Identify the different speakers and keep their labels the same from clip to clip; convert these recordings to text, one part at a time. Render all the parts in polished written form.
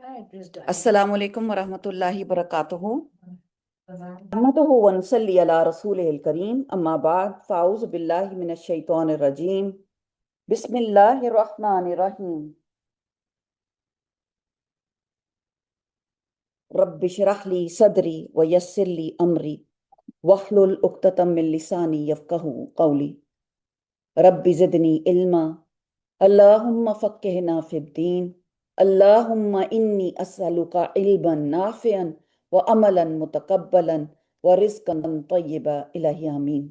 Speaker 1: السلام علیکم ورحمۃ اللہ وبرکاتہ۔ نحمدہ ونصلی علی رسولہ الکریم، اما بعد فاعوذ باللہ من الشیطان الرجیم، بسم اللہ الرحمن الرحیم۔ رب اشرح لی صدری ویسر لی امری واحلل عقدۃ من لسانی یفقہوا قولی۔ رب زدنی علما، اللہم فقہنا فی الدین، اللہم انی اسألک علما نافعا وعملا متقبلا ورزقا طیبا، الہی آمین۔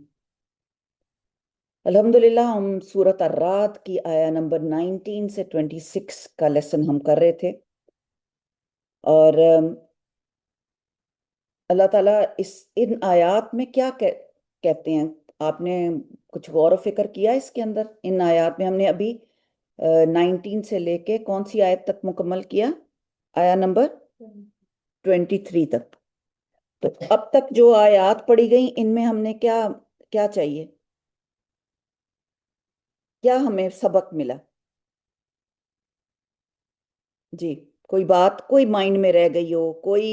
Speaker 1: الحمدللہ ہم سورۃ الرعد کی آیہ نمبر 19 سے 26 کا لیسن ہم کر رہے تھے، اور اللہ تعالیٰ ان آیات میں کیا کہتے ہیں؟ آپ نے کچھ غور و فکر کیا اس کے اندر؟ ان آیات میں ہم نے ابھی 19 سے لے کے کون سی آیت تک مکمل کیا؟ آیہ نمبر 23 تک۔ تو اب تک جو آیات پڑھی گئیں ان میں ہم نے کیا چاہیے، کیا ہمیں سبق ملا؟ جی، کوئی بات کوئی مائنڈ میں رہ گئی ہو، کوئی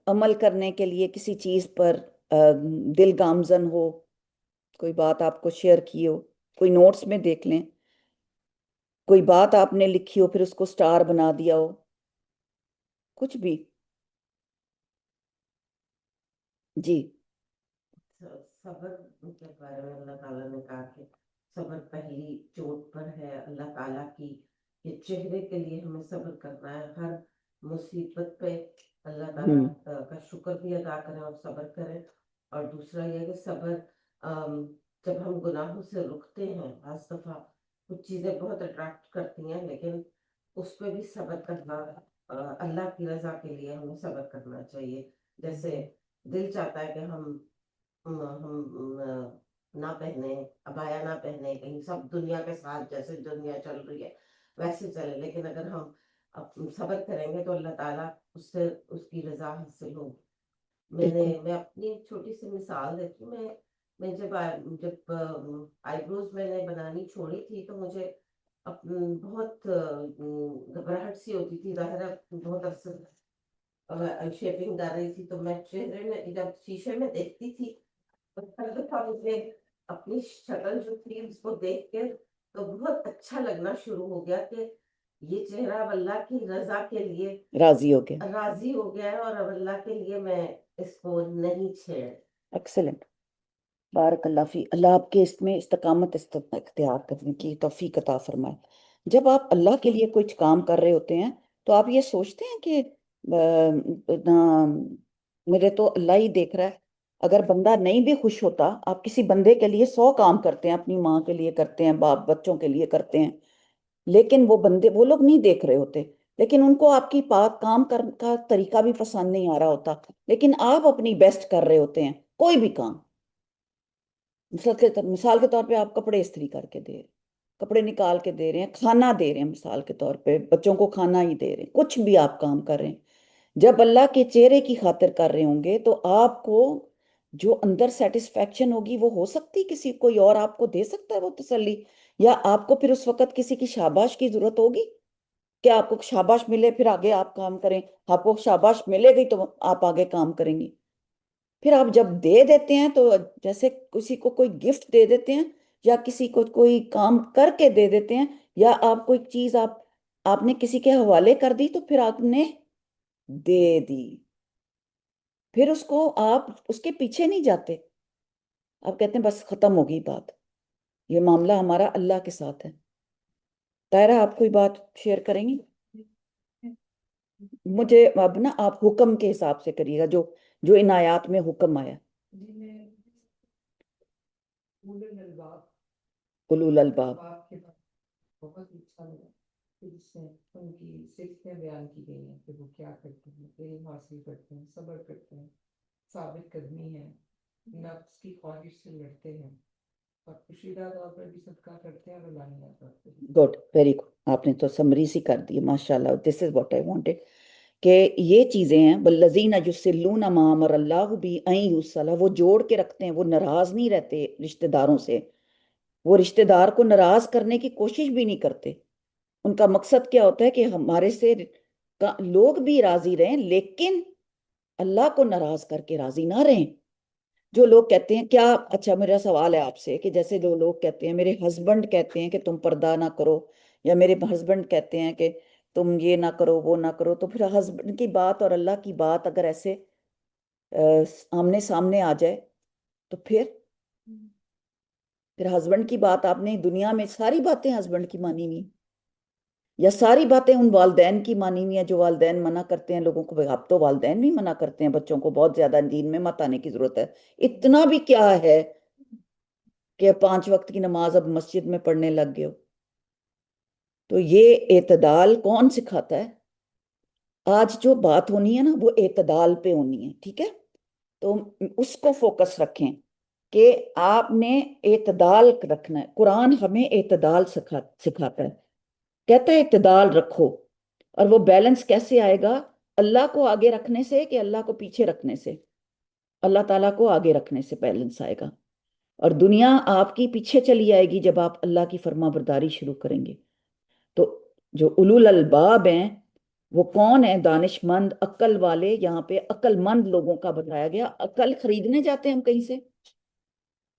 Speaker 1: عمل کرنے کے لیے کسی چیز پر دل گامزن ہو، کوئی بات آپ کو شیئر کی ہو، کوئی نوٹس میں دیکھ لیں، کوئی بات آپ نے لکھی ہو پھر اس کو سٹار بنا دیا ہو، کچھ بھی۔ جی
Speaker 2: صبر کے بارے میں اللہ تعالیٰ نے کہا کہ صبر پہلی چوٹ پر ہے اللہ تعالیٰ کی، کہ چہرے کے لیے ہمیں صبر کرنا ہے، ہر مصیبت پہ اللہ تعالیٰ کا شکر بھی ادا کریں اور صبر کریں۔ اور دوسرا یہ کہ صبر جب ہم گناہوں سے رکتے ہیں، بعض دفعہ کچھ چیزیں بہت اٹریکٹ کرتی ہیں لیکن اس پہ بھی صبر کرنا، اللہ کی رضا کے لیے ہمیں صبر کرنا چاہیے۔ جیسے دل چاہتا ہے کہ ہم نہ پہنے، ابایا نہ پہنے، کہیں سب دنیا کے ساتھ جیسے دنیا چل رہی ہے ویسے چلے، لیکن اگر ہم صبر کریں گے تو اللہ تعالیٰ اس سے اس کی رضا حاصل ہوگی۔ میں اپنی چھوٹی سی مثال دیتی ہوں۔ میں جب آئی بروز میں نے بنانی چھوڑی تھی تو مجھے بہت گھبراہٹ سی ہوتی تھی، ظاہر ہے بہت عرصے شیپنگ کر رہی تھی، تو میں چہرے میں جب شیشے میں دیکھتی تھی تو ہر دفعہ مجھے اپنی شکل جو تھی اس کو دیکھ کے تو بہت اچھا لگنا شروع ہو گیا کہ یہ چہرہ اب اللہ کی رضا کے لیے راضی ہو گیا ہے، اور اب اللہ کے لیے میں اس کو نہیں چھیڑ۔
Speaker 1: ایکسلنٹ، بارک اللہ فی، اللہ آپ کے اس میں استقامت اختیار کرنے کی توفیق عطا فرمائے۔ جب آپ اللہ کے لیے کچھ کام کر رہے ہوتے ہیں تو آپ یہ سوچتے ہیں کہ میرے تو اللہ ہی دیکھ رہا ہے۔ اگر بندہ نہیں بھی خوش ہوتا، آپ کسی بندے کے لیے 100 کام کرتے ہیں، اپنی ماں کے لیے کرتے ہیں، باپ بچوں کے لیے کرتے ہیں، لیکن وہ لوگ نہیں دیکھ رہے ہوتے، لیکن ان کو آپ کی کام کا طریقہ بھی پسند نہیں آ رہا ہوتا، لیکن آپ اپنی بیسٹ کر رہے ہوتے ہیں کوئی بھی کام۔ مثال کے طور پہ آپ کپڑے استری کر کے دے رہے ہیں، کپڑے نکال کے دے رہے ہیں، کھانا دے رہے ہیں، مثال کے طور پہ بچوں کو کھانا ہی دے رہے ہیں، کچھ بھی آپ کام کر رہے ہیں، جب اللہ کے چہرے کی خاطر کر رہے ہوں گے تو آپ کو جو اندر سیٹسفیکشن ہوگی وہ ہو سکتی کسی کوئی اور آپ کو دے سکتا ہے وہ تسلی، یا آپ کو پھر اس وقت کسی کی شاباش کی ضرورت ہوگی کہ آپ کو شاباش ملے پھر آگے آپ کام کریں؟ آپ کو شاباش ملے گی تو آپ آگے کام کریں گی۔ پھر آپ جب دے دیتے ہیں تو جیسے کسی کو کوئی گفٹ دے دیتے ہیں، یا کسی کو کوئی کام کر کے دے دیتے ہیں، یا آپ کوئی چیز آپ نے کسی کے حوالے کر دی تو پھر آپ نے دے دی، پھر اس کو آپ اس کے پیچھے نہیں جاتے، آپ کہتے ہیں بس ختم ہوگی بات۔ یہ معاملہ ہمارا اللہ کے ساتھ ہے۔ طاہرہ آپ کوئی بات شیئر کریں گی؟ مجھے اب نا آپ حکم کے حساب سے کریے گا، جو ان آیات میں حکم آیا۔ اولو الالباب
Speaker 3: بہت اچھا لگا کہ جس میں ان کی صفتیں بیان کی گئی ہیں کہ وہ کیا کرتے ہیں، علم حاصل کرتے ہیں، صبر کرتے ہیں، ثابت قدمی ہے، نفس کی خواہش سے لڑتے ہیں، اور پوشیدہ طور پر بھی صدقہ کرتے ہیں اور علانیہ طور پر بھی۔
Speaker 1: گڈ، ویری گڈ، آپ نے تو سمری سی کر دی، ماشاء اللہ، دس از واٹ آئی وانٹڈ، کہ یہ چیزیں ہیں والذین یصلون ما امر اللہ بہ ان یوصل، وہ جوڑ کے رکھتے ہیں، وہ ناراض نہیں رہتے رشتہ داروں سے، وہ رشتہ دار کو ناراض کرنے کی کوشش بھی نہیں کرتے۔ ان کا مقصد کیا ہوتا ہے کہ ہمارے سے لوگ بھی راضی رہیں لیکن اللہ کو ناراض کر کے راضی نہ رہیں. جو لوگ کہتے ہیں کیا، اچھا میرا سوال ہے آپ سے کہ جیسے جو لوگ کہتے ہیں میرے ہسبینڈ کہتے ہیں کہ تم پردہ نہ کرو، یا میرے ہسبینڈ کہتے ہیں کہ تم یہ نہ کرو وہ نہ کرو، تو پھر ہسبینڈ کی بات اور اللہ کی بات اگر ایسے آمنے سامنے آ جائے تو پھر ہسبینڈ کی بات آپ نے دنیا میں ساری باتیں ہسبینڈ کی مانی ہوئی ہیں، یا ساری باتیں ان والدین کی مانی ہوئی ہیں جو والدین منع کرتے ہیں لوگوں کو. اب تو والدین بھی منع کرتے ہیں بچوں کو بہت زیادہ دین میں مت آنے کی ضرورت ہے. اتنا بھی کیا ہے کہ 5 وقت کی نماز اب مسجد میں پڑھنے لگ گئے ہو. تو یہ اعتدال کون سکھاتا ہے؟ آج جو بات ہونی ہے نا وہ اعتدال پہ ہونی ہے، ٹھیک ہے؟ تو اس کو فوکس رکھیں کہ آپ نے اعتدال رکھنا ہے. قرآن ہمیں اعتدال سکھاتا ہے، کہتا ہے اعتدال رکھو. اور وہ بیلنس کیسے آئے گا؟ اللہ کو آگے رکھنے سے کہ اللہ کو پیچھے رکھنے سے؟ اللہ تعالیٰ کو آگے رکھنے سے بیلنس آئے گا. اور دنیا آپ کی پیچھے چلی آئے گی جب آپ اللہ کی فرما برداری شروع کریں گے. تو جو اولو الالباب ہیں وہ کون ہیں؟ دانش مند، عقل والے. یہاں پہ عقل مند لوگوں کا بتایا گیا. عقل خریدنے جاتے ہیں ہم کہیں سے؟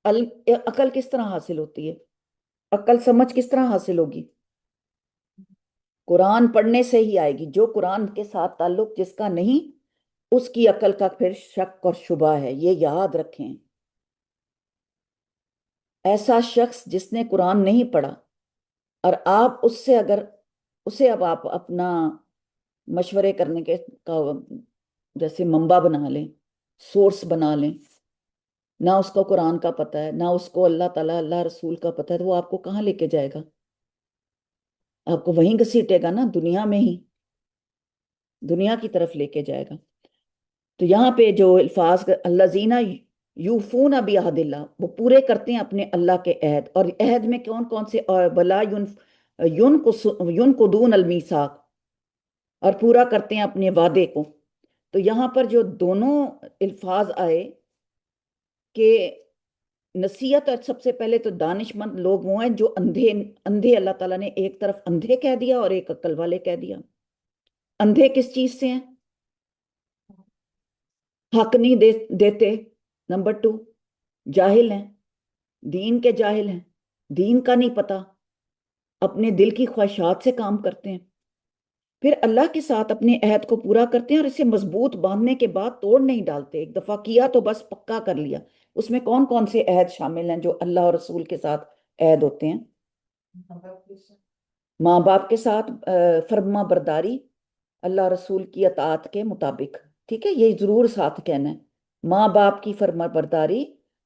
Speaker 1: عقل کس طرح حاصل ہوتی ہے؟ عقل سمجھ کس طرح حاصل ہوگی؟ قرآن پڑھنے سے ہی آئے گی. جو قرآن کے ساتھ تعلق جس کا نہیں، اس کی عقل کا پھر شک اور شبہ ہے. یہ یاد رکھیں. ایسا شخص جس نے قرآن نہیں پڑھا اور آپ اس سے اگر اسے اب آپ اپنا مشورے کرنے کے کا جیسے منبع بنا لیں، سورس بنا لیں، نہ اس کو قرآن کا پتہ ہے نہ اس کو اللہ تعالیٰ اللہ رسول کا پتہ ہے، تو وہ آپ کو کہاں لے کے جائے گا؟ آپ کو وہیں گھسیٹے گا نا، دنیا میں ہی، دنیا کی طرف لے کے جائے گا. تو یہاں پہ جو الفاظ الذین یوفون بعہد اللہ، وہ پورے کرتے ہیں اپنے اللہ کے عہد. اور عہد میں کون کون سے؟ ولا ینقضون المیثاق، اور پورا کرتے ہیں اپنے وعدے کو. تو یہاں پر جو دونوں الفاظ آئے کہ نصیحت، اور سب سے پہلے تو دانش مند لوگ وہ ہیں جو اندھے اللہ تعالیٰ نے ایک طرف اندھے کہہ دیا اور ایک عقل والے کہہ دیا. اندھے کس چیز سے ہیں؟ حق نہیں دیتے. نمبر 2، جاہل ہیں، دین کے جاہل ہیں، دین کا نہیں پتا، اپنے دل کی خواہشات سے کام کرتے ہیں. پھر اللہ کے ساتھ اپنے عہد کو پورا کرتے ہیں اور اسے مضبوط باندھنے کے بعد توڑ نہیں ڈالتے. ایک دفعہ کیا تو بس پکا کر لیا. اس میں کون کون سے عہد شامل ہیں جو اللہ اور رسول کے ساتھ عہد ہوتے ہیں؟ ماں باپ کے ساتھ فرما برداری، اللہ رسول کی اطاعت کے مطابق. ٹھیک ہے، یہ ضرور ساتھ کہنا ہے. ماں باپ کی فرما برداری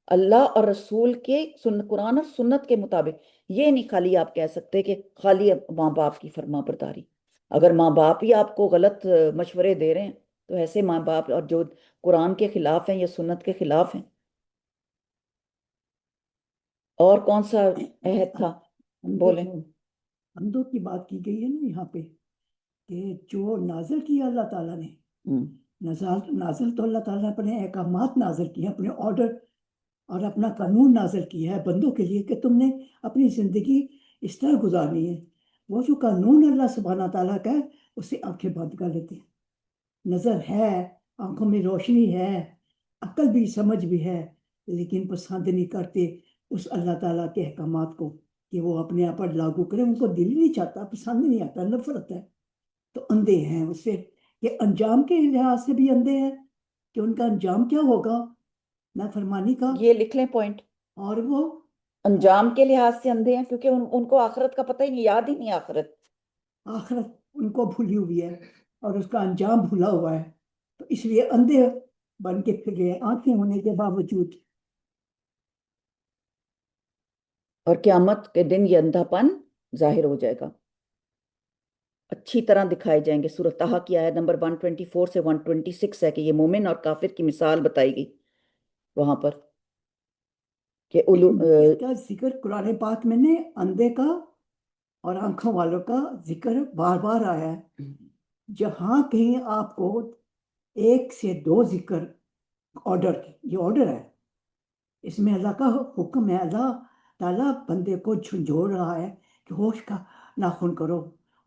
Speaker 1: اللہ اور رسول کے قرآن اور سنت کے مطابق. یہ نہیں خالی آپ کہہ سکتے کہ خالی ماں باپ کی فرما برداری. اگر ماں باپ ہی آپ کو غلط مشورے دے رہے ہیں تو ایسے ماں باپ اور جو قرآن کے خلاف ہیں یا سنت کے خلاف ہیں. اور کون سا عہد تھا؟ بولیں.
Speaker 4: اندھوں کی بات کی گئی ہے نا یہاں پہ کہ جو نازل کیا اللہ تعالیٰ نے، نازل تو اللہ تعالیٰ نے اپنے احکامات نازل کیے، اپنے آرڈر اور اپنا قانون نازل کیا ہے بندوں کے لیے کہ تم نے اپنی زندگی اس طرح گزارنی ہے. وہ جو قانون اللہ سبحانہ تعالیٰ کا ہے اسے آنکھیں بند کر لیتے ہیں. نظر ہے، آنکھوں میں روشنی ہے، عقل بھی سمجھ بھی ہے، لیکن پسند نہیں کرتے اس اللہ تعالیٰ کے احکامات کو کہ وہ اپنے آپ پر لاگو کرے. ان کو دل ہی نہیں چاہتا، پسند نہیں آتا، نفرت ہے. تو اندھے ہیں اس سے. یہ انجام کے لحاظ سے بھی اندھے ہیں کہ ان کا انجام کیا ہوگا نافرمانی کا.
Speaker 1: یہ لکھ لیں پوائنٹ.
Speaker 4: اور وہ
Speaker 1: انجام کے لحاظ سے اندھے ہیں کیونکہ ان کو آخرت کا پتہ ہی نہیں، یاد ہی نہیں آخرت.
Speaker 4: آخرت ان کو بھولی ہوئی ہے اور اس کا انجام بھولا ہوا ہے، تو اس لیے اندھے بن کے پھر رہے ہیں آنکھیں ہونے کے باوجود.
Speaker 1: اور قیامت کے دن یہ اندھا پن ظاہر ہو جائے گا، اچھی طرح دکھائے جائیں گے. سورۃ طٰہٰ کی آیت نمبر 124 سے 126 ہے کہ یہ مومن اور کافر کی مثال بتائی گئی وہاں پر کہ
Speaker 4: اس کا ذکر قرآن پاک میں نے اندھے کا اور آنکھوں والوں کا ذکر بار بار آیا ہے. جہاں کہیں آپ کو 1 سے 2 ذکر آرڈر، یہ آرڈر ہے، اس میں اللہ کا حکم ہے. اللہ تعالیٰ بندے کو جھنجھوڑ رہا ہے کہ ہوش کا ناخن کرو،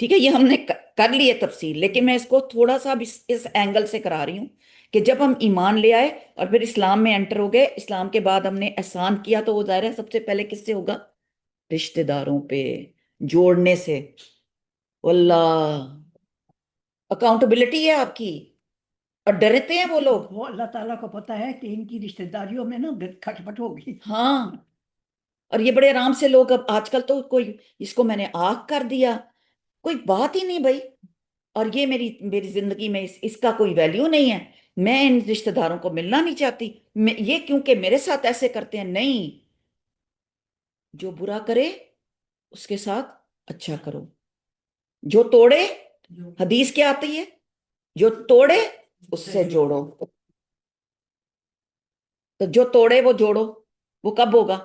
Speaker 1: ٹھیک ہے، یہ ہم نے کر لی ہے تفصیل، لیکن میں اس کو تھوڑا سا اب اس اینگل سے کرا رہی ہوں کہ جب ہم ایمان لے آئے اور پھر اسلام میں انٹر ہو گئے، اسلام کے بعد ہم نے احسان کیا، تو وہ ظاہر ہے سب سے پہلے کس سے ہوگا؟ رشتہ داروں پہ جوڑنے سے۔ واللہ اکاؤنٹبلٹی ہے آپ کی، اور ڈرتے ہیں وہ لوگ۔
Speaker 4: وہ اللہ تعالیٰ کو پتہ ہے کہ ان کی رشتہ داریوں میں نا کھٹپٹ ہوگی۔
Speaker 1: ہاں، اور یہ بڑے آرام سے لوگ اب آج کل تو کوئی اس کو میں نے آگ کر دیا، کوئی بات ہی نہیں بھائی، اور یہ میری زندگی میں اس کا کوئی ویلیو نہیں ہے، میں ان رشتہ داروں کو ملنا نہیں چاہتی، یہ کیونکہ میرے ساتھ ایسے کرتے ہیں۔ نہیں، جو برا کرے اس کے ساتھ اچھا کرو، جو توڑے، حدیث کیا آتی ہے؟ جو توڑے اس سے جوڑو، تو جو توڑے وہ جوڑو، وہ کب ہوگا؟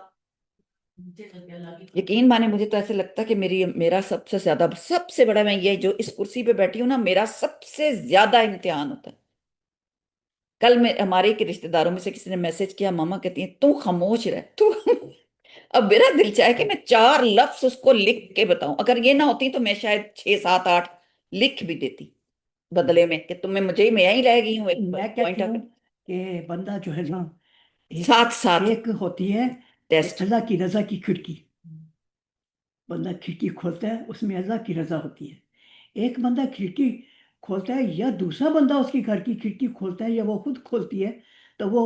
Speaker 1: یقین مانے، مجھے تو ایسے لگتا ہے کہ میرا سب سے زیادہ، سب سے بڑا، میں یہ جو اس کرسی پہ بیٹھی ہوں نا، میرا سب سے زیادہ امتحان ہوتا ہے۔ کل میں ہمارے کے رشتہ داروں میں سے کسی نے میسج کیا، ماما کہتی ہیں تو خاموش رہ تو اب میرا دل چاہے کہ میں 4 لفظ اس کو لکھ کے بتاؤں، اگر یہ نہ ہوتی تو میں شاید 6 7 8 لکھ بھی دیتی بدلے میں، کہ مجھے میں ہی رہ گئی ہوں ایک
Speaker 4: میں
Speaker 1: پوائنٹ
Speaker 4: کہتی ہوں کہ بندہ جو ہے نا،
Speaker 1: ساتھ ساتھ
Speaker 4: ایک ہوتی ہے کہ
Speaker 1: ٹیسٹ۔
Speaker 4: اللہ کی رضا کی کھڑکی، بندہ کھڑکی کھولتا ہے اس میں اللہ کی رضا ہوتی ہے۔ ایک بندہ کھڑکی کھولتا ہے یا دوسرا بندہ اس کی گھر کی کھڑکی کھولتا ہے یا وہ خود کھولتی ہے، تو وہ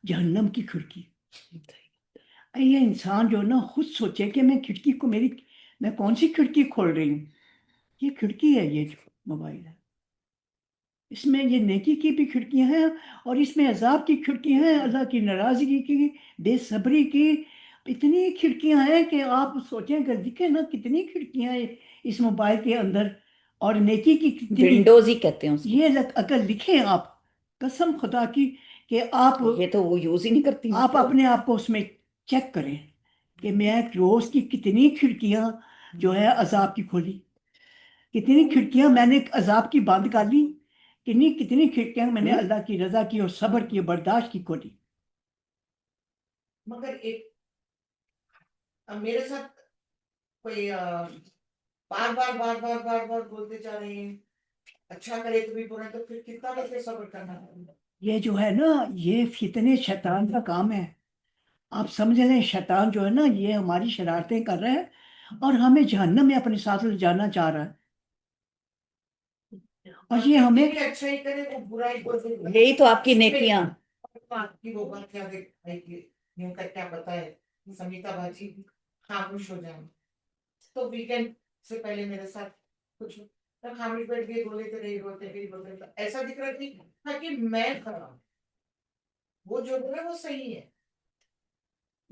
Speaker 4: جہنم کی کھڑکی۔ یہ انسان جو نا خود سوچے کہ میں کھڑکی کو میں کون سی کھڑکی کھول رہی ہوں۔ یہ کھڑکی ہے، یہ جو موبائل ہے، اس میں یہ نیکی کی بھی کھڑکیاں ہیں اور اس میں عذاب کی کھڑکیاں ہیں، اللہ کی ناراضگی کی، بے صبری کی، اتنی کھڑکیاں ہیں کہ آپ سوچیں کہ دیکھیں نا کتنی کھڑکیاں ہیں اس موبائل کے اندر، اور نیکی کی کتنی۔
Speaker 1: ونڈوز ہی کہتے ہیں اس کو،
Speaker 4: یہ اگر لکھیں آپ، قسم خدا کی، کہ آپ
Speaker 1: یہ تو وہ یوز ہی نہیں کرتی۔
Speaker 4: آپ اپنے آپ کو اس میں چیک کریں کہ میں روز کی کتنی کھڑکیاں جو ہے عذاب کی کھولی، کتنی کھڑکیاں میں نے عذاب کی بند کر لی، کتنی کھڑکیاں میں نے اللہ کی رضا کی اور صبر کی اور برداشت کی کھولی۔
Speaker 3: مگر ایک میرے ساتھ کوئی بار بار بار بار بار بار بولتے جا رہے ہیں، اچھا کرے تو بھی برا، تو پھر کتنا ویسے صبر کرنا ہے؟
Speaker 4: یہ جو ہے نا، یہ فتنے شیطان کا کام ہے۔ آپ سمجھ لیں شیطان جو ہے نا، یہ ہماری شرارتیں کر رہا ہے اور ہمیں جہنم میں اپنے ساتھ لے جانا چاہ رہا ہے، اور یہ ہمیں
Speaker 3: اچھا ہی کرے وہ برا ہی بولے،
Speaker 1: یہی تو آپ کی نیکیاں۔
Speaker 3: آپ کی وہ بات کیا یوں کر کیا پتا ہے سمیتا باجی خاموش ہو جائیں، تو ویکینڈ سے پہلے میرے ساتھ کچھ خاموش بیٹھ گئے، بولتے رہی روتے رہی بولتے رہی، ایسا دکھ رہا تھا کہ میں کھڑا ہوں، وہ جو بولا وہ صحیح ہے۔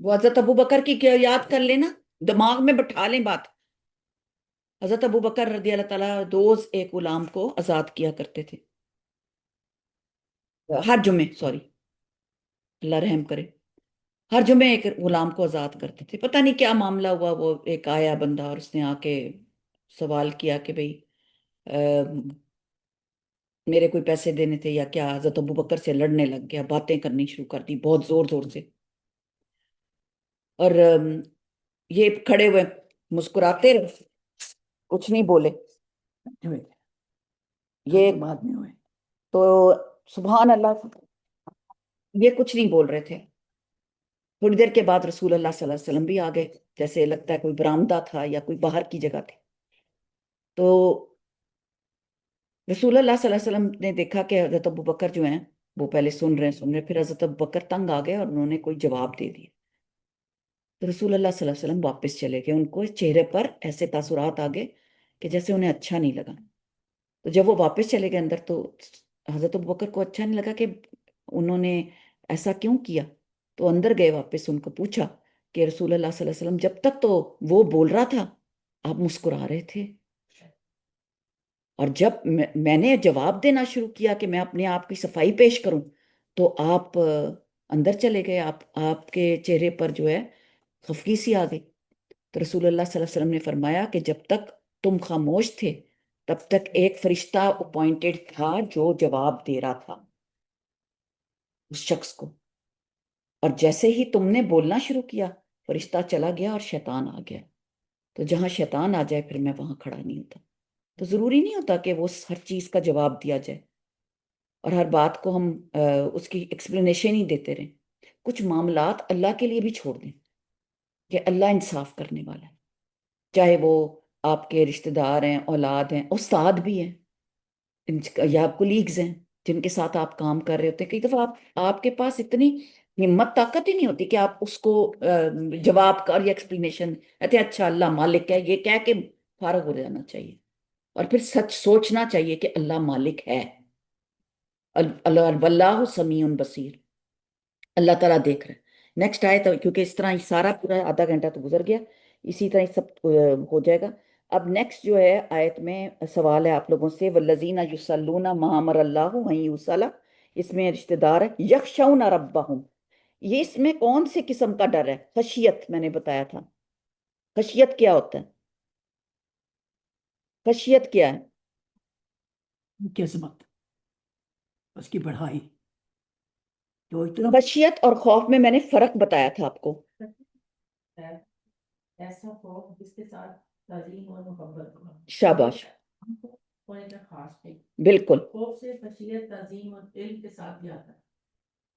Speaker 1: وہ حضرت ابو بکر کی یاد کر لینا، دماغ میں بٹھا لیں بات۔ حضرت ابو بکر رضی اللہ تعالیٰ روز ایک غلام کو آزاد کیا کرتے تھے، ہر جمعے، سوری اللہ رحم کرے، ہر جمعے ایک غلام کو آزاد کرتے تھے۔ پتہ نہیں کیا معاملہ ہوا، وہ ایک آیا بندہ اور اس نے آ کے سوال کیا کہ بھئی میرے کوئی پیسے دینے تھے یا کیا۔ حضرت ابو بکر سے لڑنے لگ گیا، باتیں کرنی شروع کر دی بہت زور زور سے، اور یہ کھڑے ہوئے مسکراتے رہے، کچھ نہیں بولے۔ یہ
Speaker 4: بعد میں ہوئے۔
Speaker 1: تو سبحان اللہ، یہ کچھ نہیں بول رہے تھے۔ تھوڑی دیر کے بعد رسول اللہ صلی اللہ علیہ وسلم بھی آ گئے، جیسے لگتا ہے کوئی برآمدہ تھا یا کوئی باہر کی جگہ تھی۔ تو رسول اللہ صلی اللہ علیہ وسلم نے دیکھا کہ حضرت ابو بکر جو ہیں وہ پہلے سن رہے، پھر حضرت ابو بکر تنگ آ گئے اور انہوں نے کوئی جواب دے دیا۔ تو رسول اللہ صلی اللہ علیہ وسلم واپس چلے گئے، ان کو چہرے پر ایسے تاثرات آ گئے کہ جیسے انہیں اچھا نہیں لگا۔ تو جب وہ واپس چلے گئے اندر، تو حضرت ابو بکر کو اچھا نہیں لگا کہ انہوں نے ایسا کیوں کیا۔ تو اندر گئے واپس، ان کو پوچھا کہ رسول اللہ صلی اللہ علیہ وسلم جب تک تو وہ بول رہا تھا آپ مسکرا رہے تھے، اور جب میں نے جواب دینا شروع کیا کہ میں اپنے آپ کی صفائی پیش کروں، تو آپ اندر چلے گئے، آپ کے چہرے پر جو ہے خفگی سی آ گئی۔ تو رسول اللہ صلی اللہ علیہ وسلم نے فرمایا کہ جب تک تم خاموش تھے تب تک ایک فرشتہ اپوائنٹڈ تھا جو جواب دے رہا تھا اس شخص کو، اور جیسے ہی تم نے بولنا شروع کیا فرشتہ چلا گیا اور شیطان آ گیا۔ تو جہاں شیطان آ جائے پھر میں وہاں کھڑا نہیں ہوتا۔ تو ضروری نہیں ہوتا کہ وہ ہر چیز کا جواب دیا جائے اور ہر بات کو ہم اس کی ایکسپلینیشن ہی دیتے رہیں. کچھ معاملات اللہ کے لیے بھی چھوڑ دیں کہ اللہ انصاف کرنے والا ہے، چاہے وہ آپ کے رشتہ دار ہیں، اولاد ہیں، استاد بھی ہیں، یا کولیگز ہیں جن کے ساتھ آپ کام کر رہے ہوتے ہیں. کئی دفعہ آپ کے پاس اتنی ہمت طاقت ہی نہیں ہوتی کہ آپ اس کو جواب کا اور یہ ایکسپلینیشن کہتے ہیں اچھا اللہ مالک ہے، یہ کہہ کے فارغ ہو جانا چاہیے اور پھر سچ سوچنا چاہیے کہ اللہ مالک ہے. اللہ واللہ سمیع بصیر، اللہ تعالیٰ دیکھ رہا ہے. نیکسٹ آئے تو کیونکہ اس طرح سارا پورا آدھا گھنٹہ تو گزر گیا، اسی طرح سب ہو جائے گا. اب نیکسٹ جو ہے آیت میں سوال ہے آپ لوگوں سے، والذین یصلون ما امر اللہ ان یصلی، اس میں رشتہ دار ہے، یخشون ربہم، یہ اس میں کون سی قسم کا ڈر ہے؟ خشیت، میں نے بتایا تھا. خشیت کیا ہوتا ہے؟ خشیت کیا ہے؟
Speaker 4: کی عظمت، اس کی بڑھائی، تو اتنا
Speaker 1: خشیت اور خوف میں نے فرق بتایا تھا آپ کو.
Speaker 3: ایسا خوف جس کے ساتھ تعظیم اور محبت ہو.
Speaker 1: شاباش،
Speaker 3: ہم کو ہونے کا خاص نہیں.
Speaker 1: بالکل،
Speaker 3: خوف سے خشیت، تعظیم اور علم کے ساتھ بھی آتا ہے.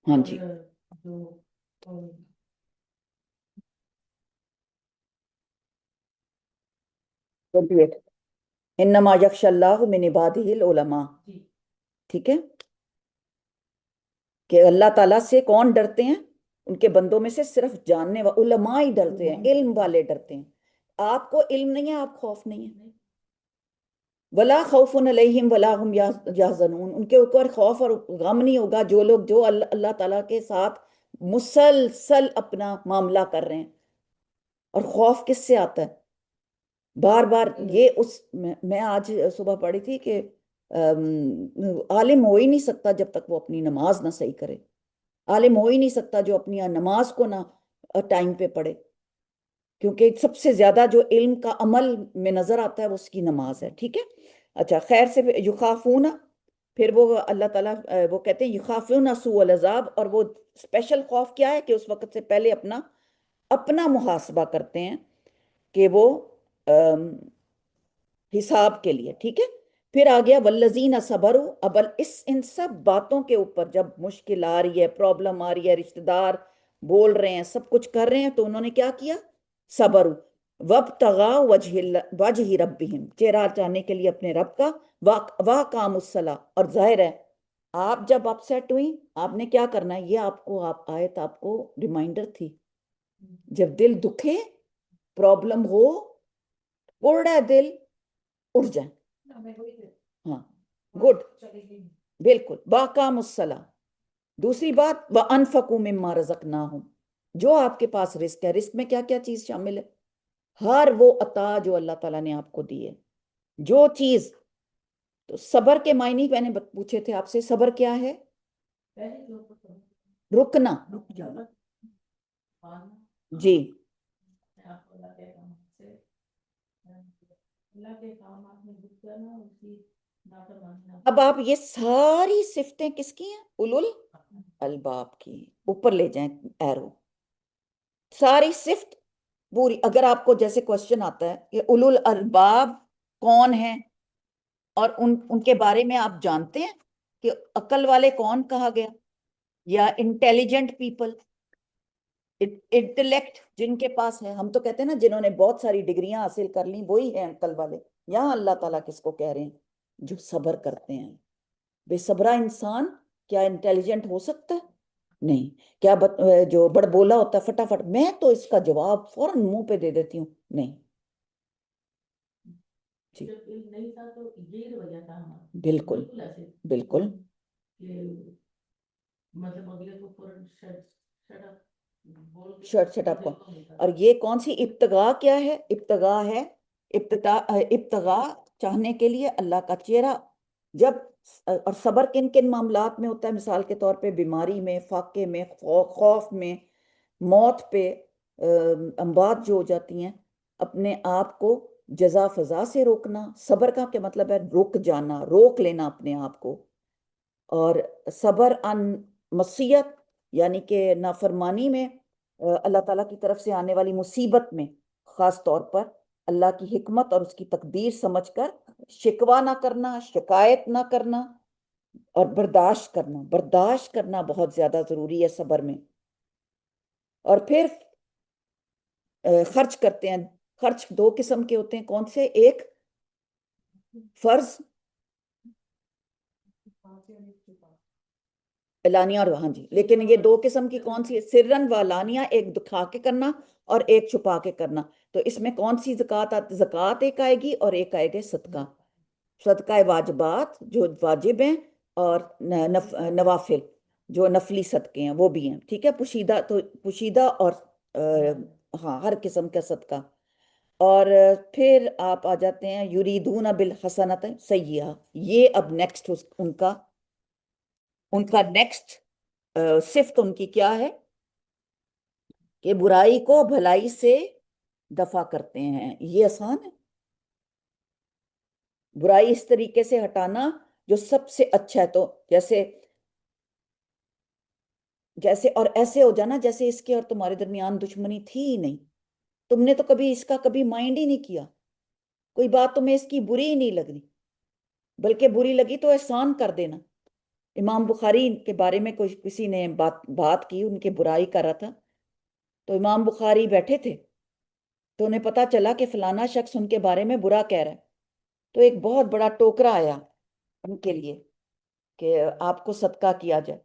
Speaker 1: ہاں
Speaker 3: اور
Speaker 1: جی.
Speaker 3: جو
Speaker 1: 28 انما یخش اللہ من عبادہ العلماء،
Speaker 3: جی
Speaker 1: ٹھیک ہے، کہ اللہ تعالیٰ سے کون ڈرتے ہیں؟ ان کے بندوں میں سے صرف جاننے والے علماء ہی ڈرتے ہیں، علم والے ڈرتے ہیں. آپ کو علم نہیں ہے، آپ خوف نہیں ہے. ولا خوف علیہم ولا هم یحزنون، ان کے اوپر خوف اور غم نہیں ہوگا جو لوگ جو اللہ تعالیٰ کے ساتھ مسلسل اپنا معاملہ کر رہے ہیں. اور خوف کس سے آتا ہے؟ بار بار یہ میں آج صبح پڑھی تھی کہ عالم ہو ہی نہیں سکتا جب تک وہ اپنی نماز نہ صحیح کرے. عالم ہو ہی نہیں سکتا جو اپنی نماز کو نہ ٹائم پہ پڑھے، کیونکہ سب سے زیادہ جو علم کا عمل میں نظر آتا ہے وہ اس کی نماز ہے. ٹھیک ہے، اچھا خیر سے یخافون، پھر وہ اللہ تعالیٰ وہ کہتے ہیں یخافون سوء العذاب، اور وہ اسپیشل خوف کیا ہے کہ اس وقت سے پہلے اپنا محاسبہ کرتے ہیں کہ وہ حساب کے لیے. ٹھیک ہے، پھر آ گیا والذین صبروا. اب ان سب باتوں کے اوپر جب مشکل آ رہی ہے، پرابلم آ رہی ہے، رشتہ دار بول رہے ہیں، سب کچھ کر رہے ہیں، تو انہوں نے کیا کیا؟ صبر. وابتغاء وجہ ربہم، چہرہ چاہنے کے لیے اپنے رب کا. واقاموا الصلاۃ، اور ظاہر ہے آپ جب اپ سیٹ ہوئی آپ نے کیا کرنا ہے، یہ آیت آپ کو ریمائنڈر تھی. جب دل دکھے، پرابلم ہو، اڑ رہا ہے دل، اٹھ جائیں. ہاں گڈ، بالکل. واقاموا الصلاۃ. دوسری بات وانفقوا مما رزقناہم، جو آپ کے پاس رزق ہے، رزق میں کیا کیا چیز شامل ہے؟ ہر وہ عطا جو اللہ تعالیٰ نے آپ کو دی ہے، جو چیز. تو صبر کے معنی میں نے پوچھے تھے آپ سے، صبر کیا ہے؟ رکنا.
Speaker 4: رک جانا.
Speaker 1: جی، اب آپ یہ ساری صفتیں کس کی ہیں؟ اولو الالباب کی. اوپر لے جائیں ایرو، ساری صفت پوری. اگر آپ کو جیسے کوشچن آتا ہے کہ اولو الالباب کون ہیں اور ان کے بارے میں آپ جانتے ہیں کہ عقل والے کون کہا گیا، یا انٹیلیجنٹ پیپل، انٹلیکٹ جن کے پاس ہے. ہم تو کہتے ہیں نا جنہوں نے بہت ساری ڈگریاں حاصل کر لیں وہی ہیں عقل والے. یہاں اللہ تعالیٰ کس کو کہہ رہے ہیں؟ جو صبر کرتے ہیں. بے صبرا انسان کیا انٹیلیجنٹ ہو سکتا ہے؟ نہیں. کیا جو بڑبولا ہوتا ہے فٹافٹ میں تو اس کا جواب فوراً منہ پہ دے دیتی ہوں؟ نہیں. جی بالکل بالکل. Shut up. اور یہ کون سی ابتغاء کیا ہے؟ ابتغاء ہے ابتغاء چاہنے کے لیے اللہ کا چہرہ. جب اور صبر کن کن معاملات میں ہوتا ہے؟ مثال کے طور پہ بیماری میں، فاقے میں، خوف میں، موت پہ، اموات جو ہو جاتی ہیں، اپنے آپ کو جزا فضا سے روکنا. صبر کا کیا مطلب ہے؟ رک جانا، روک لینا اپنے آپ کو. اور صبر ان معصیت یعنی کہ نافرمانی میں، اللہ تعالیٰ کی طرف سے آنے والی مصیبت میں خاص طور پر اللہ کی حکمت اور اس کی تقدیر سمجھ کر شکوہ نہ کرنا، شکایت نہ کرنا، اور برداشت کرنا. برداشت کرنا بہت زیادہ ضروری ہے صبر میں. اور پھر خرچ کرتے ہیں. خرچ دو قسم کے ہوتے ہیں. کون سے؟ ایک فرض علانیہ اور ہاں جی، لیکن یہ دو قسم کی کون سی ہے؟ سرن و علانیہ، ایک دکھا کے کرنا اور ایک چھپا کے کرنا. تو اس میں کون سی زکوٰۃ ایک آئے گی اور ایک آئے گا صدقہ. صدقہ واجبات جو واجب ہیں، اور نوافل جو نفلی صدقے ہیں وہ بھی ہیں. ٹھیک ہے، پوشیدہ تو پوشیدہ اور ہاں ہر قسم کا صدقہ. اور پھر آپ آ جاتے ہیں یریدون بالحسنۃ سیئہ. یہ اب نیکسٹ ان کا نیکسٹ صفت ان کی کیا ہے؟ کہ برائی کو بھلائی سے دفع کرتے ہیں. یہ آسان ہے. برائی اس طریقے سے ہٹانا جو سب سے اچھا ہے. تو جیسے اور ایسے ہو جانا جیسے اس کے اور تمہارے درمیان دشمنی تھی ہی نہیں. تم نے تو کبھی اس کا کبھی مائنڈ ہی نہیں کیا. کوئی بات تمہیں اس کی بری ہی نہیں لگنی، بلکہ بری لگی تو احسان کر دینا. امام بخاری کے بارے میں کسی نے بات کی، ان کی برائی کر رہا تھا. تو امام بخاری بیٹھے تھے، تو انہیں پتا چلا کہ فلانا شخص ان کے بارے میں برا کہہ رہا ہے. تو ایک بہت بڑا ٹوکرا آیا ان کے لیے کہ آپ کو صدقہ کیا جائے.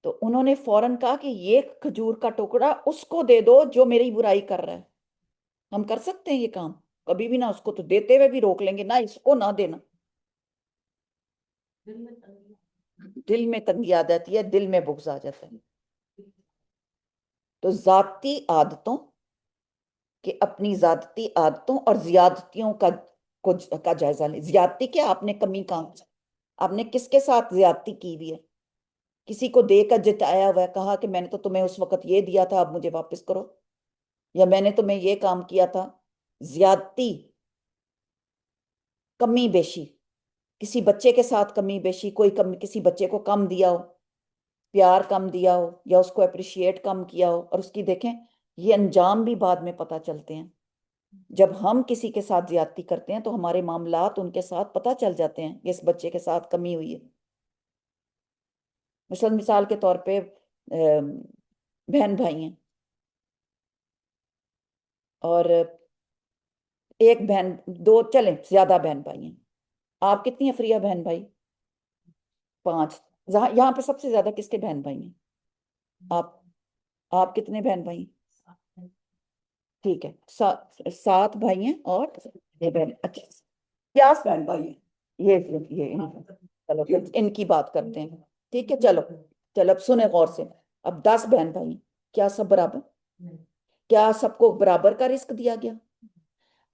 Speaker 1: تو انہوں نے فوراً کہا کہ یہ کھجور کا ٹکڑا اس کو دے دو جو میری برائی کر رہا ہے. ہم کر سکتے ہیں یہ کام؟ کبھی بھی نہ. اس کو تو دیتے ہوئے بھی روک لیں گے، نہ اس کو نہ دینا. دل میں تنگی آ جاتی ہے، دل میں بغض آ جاتا ہے. تو ذاتی عادتوں کہ اپنی ذاتی عادتوں اور زیادتیوں کا جائزہ لیں. زیادتی کیا؟ آپ نے کمی کام، آپ نے کس کے ساتھ زیادتی کی ہوئی ہے؟ کسی کو دے کر جتایا ہوا ہے، کہا کہ میں نے تو تمہیں اس وقت یہ دیا تھا، اب مجھے واپس کرو، یا میں نے تمہیں یہ کام کیا تھا. زیادتی، کمی بیشی، کسی بچے کے ساتھ کمی بیشی، کسی بچے کو کم دیا ہو، پیار کم دیا ہو، یا اس کو اپریشیٹ کم کیا ہو. اور اس کی دیکھیں یہ انجام بھی بعد میں پتہ چلتے ہیں. جب ہم کسی کے ساتھ زیادتی کرتے ہیں تو ہمارے معاملات ان کے ساتھ پتہ چل جاتے ہیں کہ اس بچے کے ساتھ کمی ہوئی ہے. مثال کے طور پہ بہن بھائی ہیں، اور ایک بہن، دو چلیں زیادہ بہن بھائی ہیں. آپ کتنی ہیں فریہ بہن بھائی؟ 5. یہاں پہ سب سے زیادہ کس کے بہن بھائی ہیں؟ آپ کتنے بہن بھائی ہیں؟ ٹھیک ہے، 7 بھائی ہیں اور یہ بہن. اچھا، 50 بہن بھائی ہیں. یہ چلو ان کی بات کرتے ہیں. ٹھیک ہے، چلو اب سنیں غور سے. اب 10 بہن بھائی ہیں، کیا سب برابر؟ کیا سب کو برابر کا رزق دیا گیا؟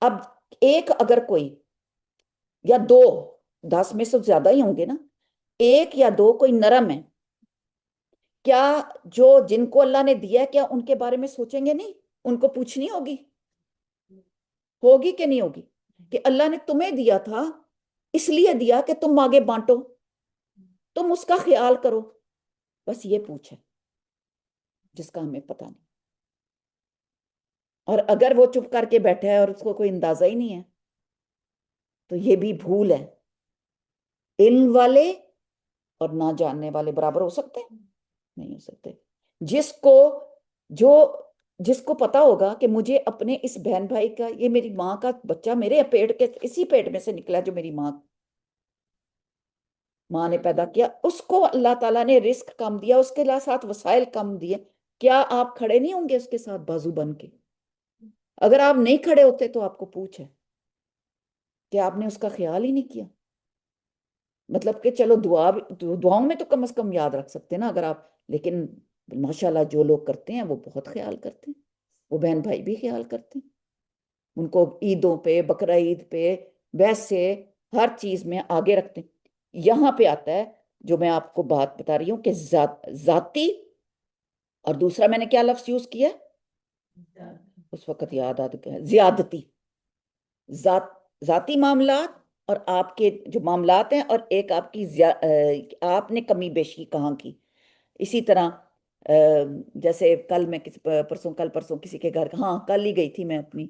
Speaker 1: اب ایک اگر کوئی یا دو، 10 میں سے زیادہ ہی ہوں گے نا، ایک یا دو کوئی نرم ہے، کیا جن کو اللہ نے دیا ہے کیا ان کے بارے میں سوچیں گے نہیں؟ ان کو پوچھنی ہوگی کہ نہیں ہوگی کہ اللہ نے تمہیں دیا تھا، اس لیے دیا کہ تم آگے بانٹو، تم اس کا خیال کرو. بس یہ پوچھ ہے جس کا ہمیں پتہ نہیں. اور اگر وہ چپ کر کے بیٹھا ہے اور اس کو کوئی اندازہ ہی نہیں ہے تو یہ بھی بھول ہے. علم والے اور نہ جاننے والے برابر ہو سکتے ہیں؟ نہیں ہو سکتے. جس کو پتا ہوگا کہ مجھے اپنے اس بہن بھائی کا، یہ میری ماں کا بچہ میرے اسی پیٹ میں سے نکلا جو میری ماں نے پیدا کیا، اس کو اللہ تعالیٰ نے رزق کم دیا، اس کے ساتھ وسائل کم دیے. کیا آپ کھڑے نہیں ہوں گے اس کے ساتھ بازو بن کے؟ اگر آپ نہیں کھڑے ہوتے تو آپ کو پوچھ ہے کہ آپ نے اس کا خیال ہی نہیں کیا. مطلب کہ چلو دعاؤں میں تو کم از کم یاد رکھ سکتے ہیں نا اگر آپ. لیکن ماشاءاللہ جو لوگ کرتے ہیں وہ بہت خیال کرتے ہیں. وہ بہن بھائی بھی خیال کرتے ہیں، ان کو عیدوں پہ، بقرہ عید پہ، ویسے ہر چیز میں آگے رکھتے ہیں. یہاں پہ آتا ہے جو میں آپ کو بات بتا رہی ہوں کہ ذاتی، اور دوسرا میں نے کیا لفظ یوز کیا اس وقت یاد آ گیا، زیادتی. ذاتی معاملات اور آپ کے جو معاملات ہیں، اور ایک آپ نے کمی بیشی کہاں کی. اسی طرح جیسے کل پرسوں کسی کے گھر، ہاں کل ہی گئی تھی میں اپنی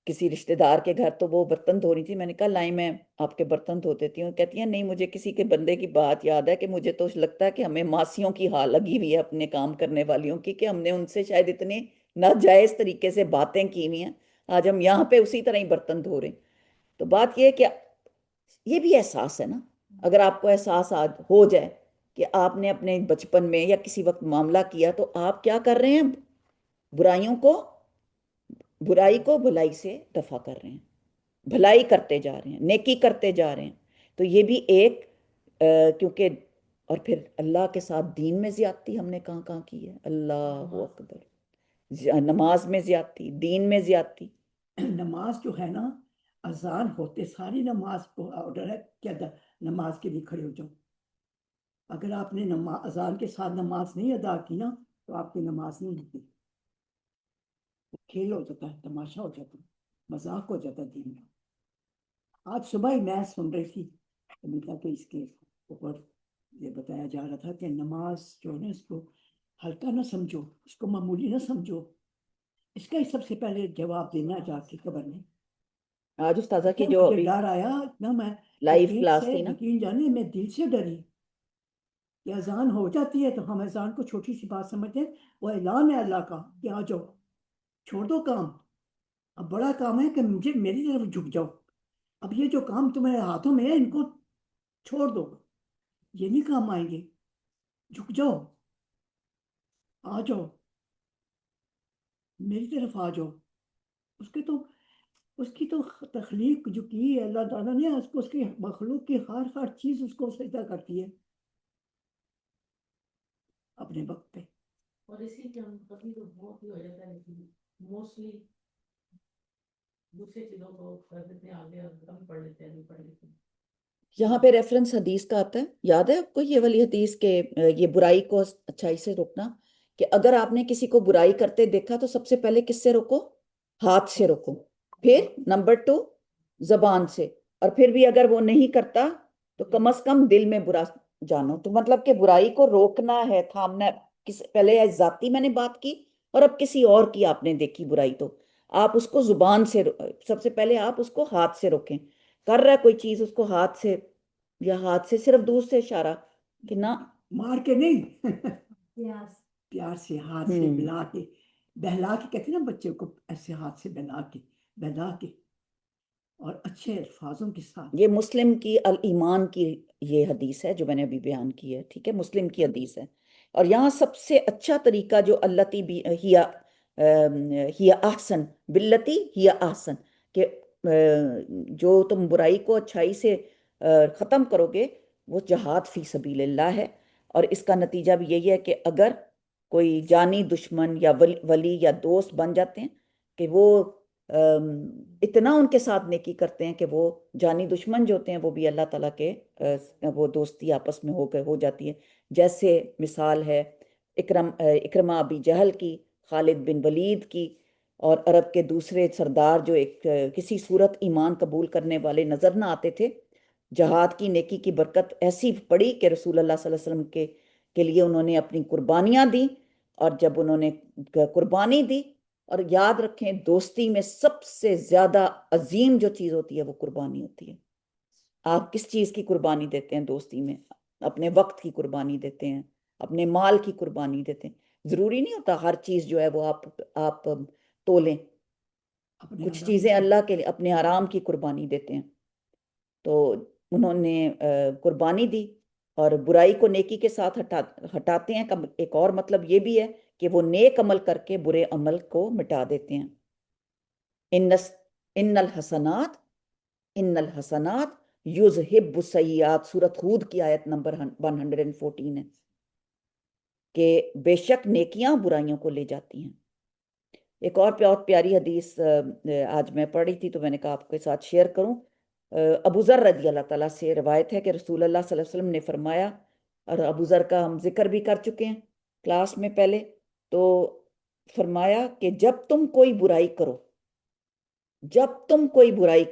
Speaker 1: کسی رشتہ دار کے گھر، تو وہ برتن دھو رہی تھی، میں نے کہا لائیں میں آپ کے برتن دھو دیتی ہوں. کہتی ہیں نہیں، مجھے کسی کے بندے کی بات یاد ہے کہ مجھے تو لگتا ہے کہ ہمیں ماسیوں کی ہاں لگی ہوئی ہے اپنے کام کرنے والیوں کی، کہ ہم نے ان سے شاید اتنے ناجائز طریقے سے باتیں کی ہوئی ہیں، آج ہم یہاں پہ اسی طرح ہی برتن دھو رہے ہیں. تو بات یہ ہے کہ یہ بھی احساس ہے نا. اگر آپ کو احساس آج ہو جائے کہ آپ نے اپنے بچپن میں یا کسی وقت معاملہ کیا، تو آپ کیا کر رہے ہیں؟ برائیوں کو برائی کو بھلائی سے دفع کر رہے ہیں، بھلائی کرتے جا رہے ہیں، نیکی کرتے جا رہے ہیں. تو یہ بھی ایک کیونکہ اور پھر اللہ کے ساتھ دین میں زیادتی ہم نے کہاں کہاں کی ہے. اللہ اکبر. نماز میں زیادتی، دین میں زیادتی.
Speaker 4: نماز جو ہے نا، اذان ہوتے ساری نماز کو آرڈر ہے کہ نماز کے لیے کھڑے ہو جاؤ. اگر آپ نے اذان کے ساتھ نماز نہیں ادا کی نا، تو آپ کی نماز نہیں ہوتی. کھیل ہو جاتا ہے، تماشا ہو جاتا ہے، مذاق ہو جاتا ہے دین میں. آج صبح ہی میں سن رہی تھی کہ اس کے اوپر یہ بتایا جا رہا تھا کہ نماز جو ہے نا، اس کو ہلکا نہ سمجھو، اس کو معمولی نہ سمجھو. اس کا ہی سب سے پہلے جواب دینا جا کے قبر میں.
Speaker 1: آج استاذہ کی جو
Speaker 4: مجھے
Speaker 1: ابھی
Speaker 4: ڈر آیا اتنا، میں
Speaker 1: لائیو
Speaker 4: یقین
Speaker 1: کلاس
Speaker 4: سے
Speaker 1: تھی نا،
Speaker 4: یقین جانے میں دل سے ڈری کہ اذان ہو جاتی ہے تو ہم اذان کو چھوٹی سی بات سمجھتے ہیں. وہ اعلان ہے اللہ کا کہ آ جاؤ، چھوڑ دو کام. اب بڑا کام ہے کہ مجھے میری طرف جھک جاؤ. اب یہ جو کام تمہارے ہاتھوں میں ہے ان کو چھوڑ دو، یہ نہیں کام آئیں گے. جھک جاؤ، آ جاؤ، میری طرف آ جاؤ. اس کی تو تخلیق جو کی ہے اللہ تعالیٰ نے، اس کی مخلوق کی ہر چیز اس کو سجدہ کرتی ہے اپنے وقت پہ.
Speaker 3: اور اسی کے ہم کبھی تو بہت ہی ہو جاتا ہے، لیکن موسٹلی دوسری چیزوں کو کر دیتے ہیں آگے، اور کم پڑھ لیتے ہیں، نہیں پڑھ لیتے ہیں.
Speaker 1: یہاں پہ ریفرنس حدیث کا آتا ہے، یاد ہے آپ کو یہ والی حدیث کہ یہ برائی کو اچھائی سے روکنا، کہ اگر آپ نے کسی کو برائی کرتے دیکھا تو سب سے پہلے کس سے روکو؟ ہاتھ سے روکو، پھر نمبر 2 زبان سے، اور پھر بھی اگر وہ نہیں کرتا تو کم از کم دل میں برا جانو. تو مطلب کہ برائی کو روکنا ہے، تھامنا ہے. پہلے ذاتی میں نے بات کی، اور اب کسی اور کی آپ نے دیکھی برائی، تو آپ اس کو زبان سے سب سے پہلے آپ اس کو ہاتھ سے روکیں. کر رہا ہے کوئی چیز، اس کو ہاتھ سے، یا ہاتھ سے صرف دور سے اشارہ کہ نہ
Speaker 4: مار کے نہیں، پیار سے ہاتھ سے بلا کے، بہلا کے کہتے ہیں نا بچے کو، ایسے ہاتھ سے بہلا کے اور اچھے الفاظوں کے ساتھ.
Speaker 1: یہ مسلم کی الایمان کی یہ حدیث ہے جو میں نے ابھی بیان کی ہے، ٹھیک ہے، مسلم کی حدیث ہے. اور یہاں سب سے اچھا طریقہ جو اللتی بھی ہی احسن باللتی ہی احسن، کہ جو تم برائی کو اچھائی سے ختم کرو گے، وہ جہاد فی سبیل اللہ ہے. اور اس کا نتیجہ بھی یہی ہے کہ اگر کوئی جانی دشمن یا ولی یا دوست بن جاتے ہیں، کہ وہ اتنا ان کے ساتھ نیکی کرتے ہیں کہ وہ جانی دشمن جو ہوتے ہیں وہ بھی اللہ تعالیٰ کے وہ دوستی آپس میں ہو جاتی ہے. جیسے مثال ہے اکرمہ ابی جہل کی، خالد بن ولید کی، اور عرب کے دوسرے سردار جو ایک کسی صورت ایمان قبول کرنے والے نظر نہ آتے تھے. جہاد کی نیکی کی برکت ایسی پڑی کہ رسول اللہ صلی اللہ علیہ وسلم کے لیے انہوں نے اپنی قربانیاں دی. اور جب انہوں نے قربانی دی، اور یاد رکھیں دوستی میں سب سے زیادہ عظیم جو چیز ہوتی ہے وہ قربانی ہوتی ہے. آپ کس چیز کی قربانی دیتے ہیں دوستی میں؟ اپنے وقت کی قربانی دیتے ہیں، اپنے مال کی قربانی دیتے ہیں. ضروری نہیں ہوتا ہر چیز جو ہے وہ آپ تولیں. کچھ چیزیں اللہ کے لیے اپنے آرام کی قربانی دیتے ہیں. تو انہوں نے قربانی دی، اور برائی کو نیکی کے ساتھ ہٹاتے ہیں. ایک اور مطلب یہ بھی ہے کہ وہ نیک عمل کر کے برے عمل کو مٹا دیتے ہیں. ان الحسنات یذہب السیئات، سورۃ ہود کی آیت نمبر 114 ہے، کہ بے شک نیکیاں برائیوں کو لے جاتی ہیں. ایک اور پیاری حدیث آج میں پڑھی تھی تو میں نے کہا آپ کے ساتھ شیئر کروں. ابو ذر رضی اللہ تعالیٰ سے روایت ہے کہ رسول اللہ صلی اللہ علیہ وسلم نے فرمایا، اور ابو ذر کا ہم ذکر بھی کر چکے ہیں کلاس میں پہلے، تو فرمایا کہ جب تم کوئی برائی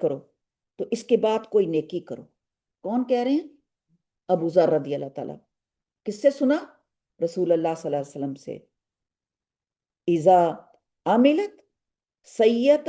Speaker 1: کرو تو اس کے بعد کوئی نیکی کرو. کون کہہ رہے ہیں؟ ابو ذر رضی اللہ تعالیٰ. کس سے سنا؟ رسول اللہ صلی اللہ علیہ وسلم سے. اذا عملت سیئۃ